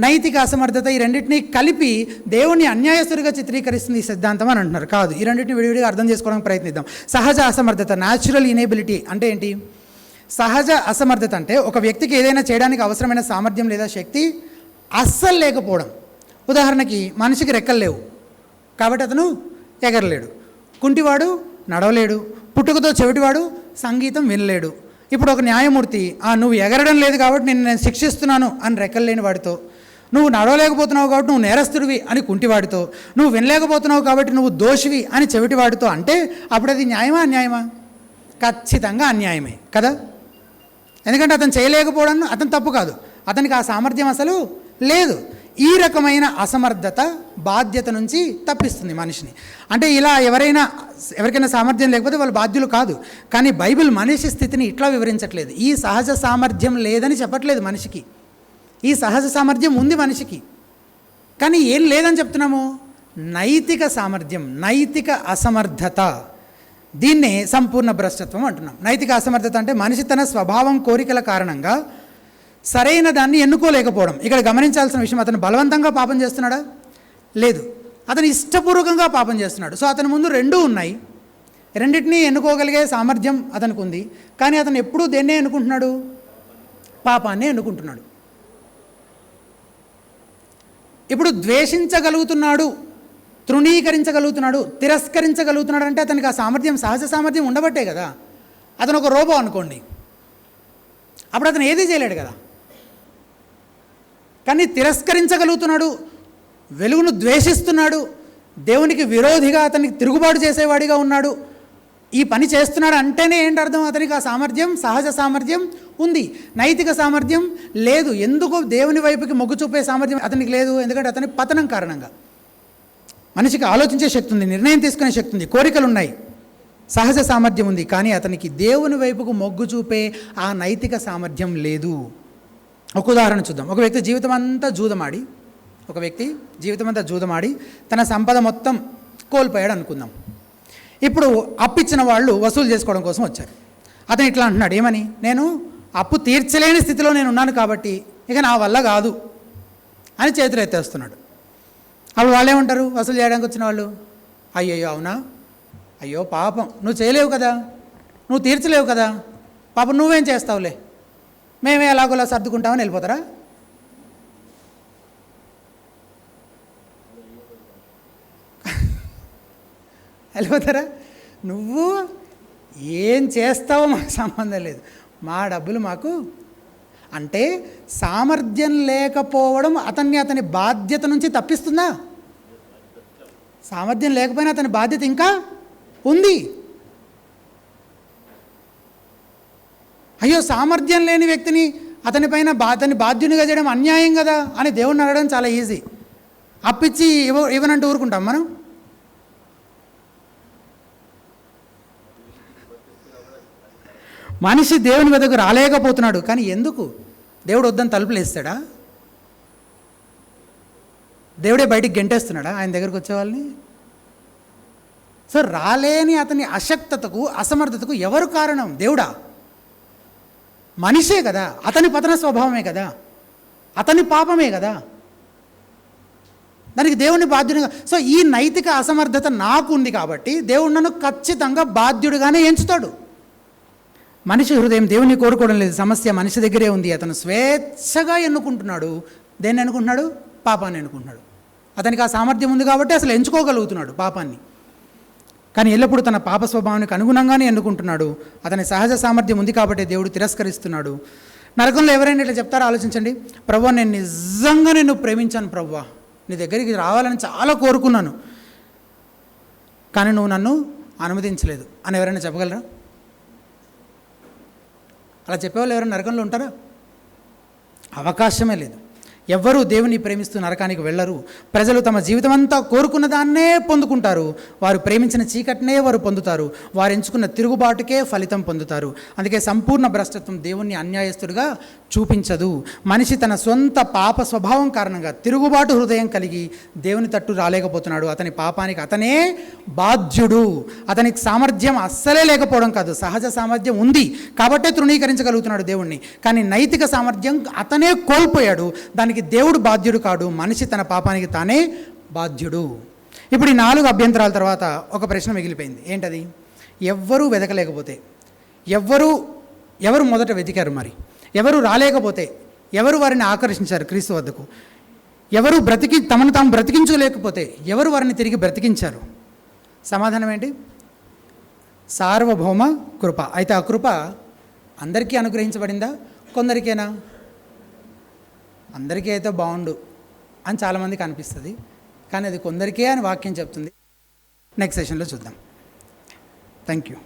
Speaker 1: నైతిక అసమర్థత, ఈ రెండింటినీ కలిపి దేవుణ్ణి అన్యాయస్తుడిగా చిత్రీకరిస్తుంది ఈ సిద్ధాంతం అని అంటున్నారు. కాదు, ఈ రెండింటిని విడివిడిగా అర్థం చేసుకోవడానికి ప్రయత్నిద్దాం. సహజ అసమర్థత న్యాచురల్ ఇనేబిలిటీ అంటే ఏంటి? సహజ అసమర్థత అంటే ఒక వ్యక్తికి ఏదైనా చేయడానికి అవసరమైన సామర్థ్యం లేదా శక్తి అస్సలు లేకపోవడం. ఉదాహరణకి మనిషికి రెక్కలు లేవు కాబట్టి అతను ఎగరలేడు, కుంటివాడు నడవలేడు, పుట్టుకతో చెవిటివాడు సంగీతం వినలేడు. ఇప్పుడు ఒక న్యాయమూర్తి నువ్వు ఎగరడం లేదు కాబట్టి నేను శిక్షిస్తున్నాను అని రెక్కలు లేని వాడితో, నువ్వు నడవలేకపోతున్నావు కాబట్టి నువ్వు నేరస్తుడివి అని కుంటివాడితో, నువ్వు వినలేకపోతున్నావు కాబట్టి నువ్వు దోషివి అని చెవిటివాడితో అంటే అప్పుడు అది న్యాయమా అన్యాయమా? ఖచ్చితంగా అన్యాయమే కదా. ఎందుకంటే అతను చేయలేకపోవడం అతను తప్పు కాదు, అతనికి ఆ సామర్థ్యం అసలు లేదు. ఈ రకమైన అసమర్థత బాధ్యత నుంచి తప్పిస్తుంది మనిషిని. అంటే ఇలా ఎవరికైనా సామర్థ్యం లేకపోతే వాళ్ళు బాధ్యులు కాదు. కానీ బైబిల్ మనిషి స్థితిని ఇట్లా వివరించట్లేదు. ఈ సహజ సామర్థ్యం లేదని చెప్పట్లేదు మనిషికి, ఈ సహజ సామర్థ్యం ఉంది మనిషికి. కానీ ఏం లేదని చెప్తున్నాము? నైతిక సామర్థ్యం, నైతిక అసమర్థత. దీన్నే సంపూర్ణ భ్రష్టత్వం అంటున్నాం. నైతిక అసమర్థత అంటే మనిషి తన స్వభావం, కోరికల కారణంగా సరైన దాన్ని ఎన్నుకోలేకపోవడం. ఇక్కడ గమనించాల్సిన విషయం, అతను బలవంతంగా పాపం చేస్తున్నాడా? లేదు, అతను ఇష్టపూర్వకంగా పాపం చేస్తున్నాడు. సో అతని ముందు రెండూ ఉన్నాయి, రెండింటినీ ఎన్నుకోగలిగే సామర్థ్యం అతనికి ఉంది. కానీ అతను ఎప్పుడూ దేన్నే ఎన్నుకుంటున్నాడు? పాపాన్ని ఎన్నుకుంటున్నాడు. ఇప్పుడు ద్వేషించగలుగుతున్నాడు, తృణీకరించగలుగుతున్నాడు, తిరస్కరించగలుగుతున్నాడు అంటే అతనికి ఆ సామర్థ్యం, సహజ సామర్థ్యం ఉండబట్టే కదా. అతను ఒక రోబో అనుకోండి, అప్పుడు అతను ఏదీ చేయలేడు కదా. కానీ తిరస్కరించగలుగుతున్నాడు, వెలుగును ద్వేషిస్తున్నాడు, దేవునికి విరోధిగా అతనికి తిరుగుబాటు చేసేవాడిగా ఉన్నాడు, ఈ పని చేస్తున్నాడు అంటేనే ఏంటి అర్థం? అతనికి ఆ సామర్థ్యం, సహజ సామర్థ్యం ఉంది, నైతిక సామర్థ్యం లేదు. ఎందుకు దేవుని వైపుకి మొగ్గు చూపే సామర్థ్యం అతనికి లేదు? ఎందుకంటే అతని పతనం కారణంగా. మనిషికి ఆలోచించే శక్తి ఉంది, నిర్ణయం తీసుకునే శక్తి ఉంది, కోరికలు ఉన్నాయి, సహజ సామర్థ్యం ఉంది, కానీ అతనికి దేవుని వైపుకు మొగ్గు చూపే ఆ నైతిక సామర్థ్యం లేదు. ఒక ఉదాహరణ చూద్దాం. ఒక వ్యక్తి జీవితం అంతా జూదమాడి తన సంపద మొత్తం కోల్పోయాడు అనుకుందాం. ఇప్పుడు అప్పిచ్చిన వాళ్ళు వసూలు చేసుకోవడం కోసం వచ్చారు. అతను ఇట్లా అంటున్నాడు, ఏమని? నేను అప్పు తీర్చలేని స్థితిలో నేను ఉన్నాను కాబట్టి ఇక నా వల్ల కాదు అని చేతులు ఎత్తేస్తున్నాడు. అప్పుడు వాళ్ళు ఏమంటారు? వసూలు చేయడానికి వచ్చిన వాళ్ళు, అయ్యయ్యో అవునా, అయ్యో పాపం, నువ్వు చేయలేవు కదా, నువ్వు తీర్చలేవు కదా, పాపం నువ్వేం చేస్తావులే, మేమే ఎలాగోలా సర్దుకుంటామని వెళ్ళిపోతారా? వెళ్ళిపోతారా? నువ్వు ఏం చేస్తావో మాకు సంబంధం లేదు, మా డబ్బులు మాకు. అంటే సామర్థ్యం లేకపోవడం అతని బాధ్యత నుంచి తప్పిస్తుందా? సామర్థ్యం లేకపోయినా అతని బాధ్యత ఇంకా ఉంది. అయ్యో సామర్థ్యం లేని వ్యక్తిని అతని బాధ్యునిగా చేయడం అన్యాయం కదా అని దేవుణ్ణి అడగడం చాలా ఈజీ. అప్పిచ్చి ఇవ్వనంటూ ఊరుకుంటాం మనం? మనిషి దేవుని వద్దకు రాలేకపోతున్నాడు, కానీ ఎందుకు? దేవుడు వద్దని తలుపులు వేస్తాడా? దేవుడే బయటికి గెంటేస్తున్నాడా ఆయన దగ్గరకు వచ్చేవాళ్ళని? సో రాలేని అతని అశక్తతకు, అసమర్థతకు ఎవరు కారణం? దేవుడా? మనిషే కదా, అతని పతన స్వభావమే కదా, అతని పాపమే కదా, దానికి దేవుని బాధ్యునిగా. సో ఈ నైతిక అసమర్థత నాకు ఉంది కాబట్టి దేవుడు నన్ను ఖచ్చితంగా బాధ్యుడిగానే ఎంచుతాడు. మనిషి హృదయం దేవుని కోరుకోవడం లేదు, సమస్య మనిషి దగ్గరే ఉంది. అతను స్వేచ్ఛగా ఎన్నుకుంటున్నాడు. దేన్ని ఎన్నుకుంటున్నాడు? పాపాన్ని ఎన్నుకుంటున్నాడు. అతనికి ఆ సామర్థ్యం ఉంది కాబట్టి అసలు ఎంచుకోగలుగుతున్నాడు పాపాన్ని, కానీ ఎల్లప్పుడూ తన పాప స్వభావానికి అనుగుణంగానే ఎన్నుకుంటున్నాడు. అతని సహజ సామర్థ్యం ఉంది కాబట్టి దేవుడు తిరస్కరిస్తున్నాడు. నరకంలో ఎవరైనా ఇట్లా చెప్తారో ఆలోచించండి, ప్రభువా నేను నిజంగా నిన్ను ప్రేమించాను, ప్రభువా నీ దగ్గరికి రావాలని చాలా కోరుకున్నాను, కానీ నువ్వు నన్ను అనుమతించలేదు అని ఎవరైనా చెప్పగలరా? అలా చెప్పేవాళ్ళు ఎవరైనా నరకంలో ఉంటారా? అవకాశమే లేదు. ఎవ్వరూ దేవుని ప్రేమిస్తూ నరకానికి వెళ్ళరు. ప్రజలు తమ జీవితం అంతా కోరుకున్న దాన్నే పొందుకుంటారు. వారు ప్రేమించిన చీకటినే వారు పొందుతారు. వారు ఎంచుకున్న తిరుగుబాటుకే ఫలితం పొందుతారు. అందుకే సంపూర్ణ భ్రష్టత్వం దేవుణ్ణి అన్యాయస్తుడిగా చూపించదు. మనిషి తన సొంత పాప స్వభావం కారణంగా తిరుగుబాటు హృదయం కలిగి దేవుని తట్టు రాలేకపోతున్నాడు. అతని పాపానికి అతనే బాధ్యుడు. అతనికి సామర్థ్యం అస్సలే లేకపోవడం కాదు, సహజ సామర్థ్యం ఉంది కాబట్టే తృణీకరించగలుగుతున్నాడు దేవుణ్ణి. కానీ నైతిక సామర్థ్యం అతనే కోల్పోయాడు. దానికి దేవుడు బాధ్యుడు కాడు, మనిషి తన పాపానికి తానే బాధ్యుడు. ఇప్పుడు ఈ 4 అభ్యంతరాల తర్వాత ఒక ప్రశ్న మిగిలిపోయింది. ఏంటది? ఎవ్వరూ వెతకలేకపోతే, ఎవరు మొదట వెతికారు? మరి ఎవరు రాలేకపోతే ఎవరు వారిని ఆకర్షించారు క్రీస్తు వద్దకు? ఎవరు తమను తాము బ్రతికించలేకపోతే ఎవరు వారిని తిరిగి బ్రతికించారు? సమాధానం ఏంటి? సార్వభౌమ కృప. అయితే ఆ కృప అందరికీ అనుగ్రహించబడిందా? కొందరికేనా? అందరికీ అయితే బాగుండు అని చాలామందికి అనిపిస్తుంది, కానీ అది కొందరికే అని వాక్యం చెప్తుంది. నెక్స్ట్ సెషన్లో చూద్దాం. Thank you.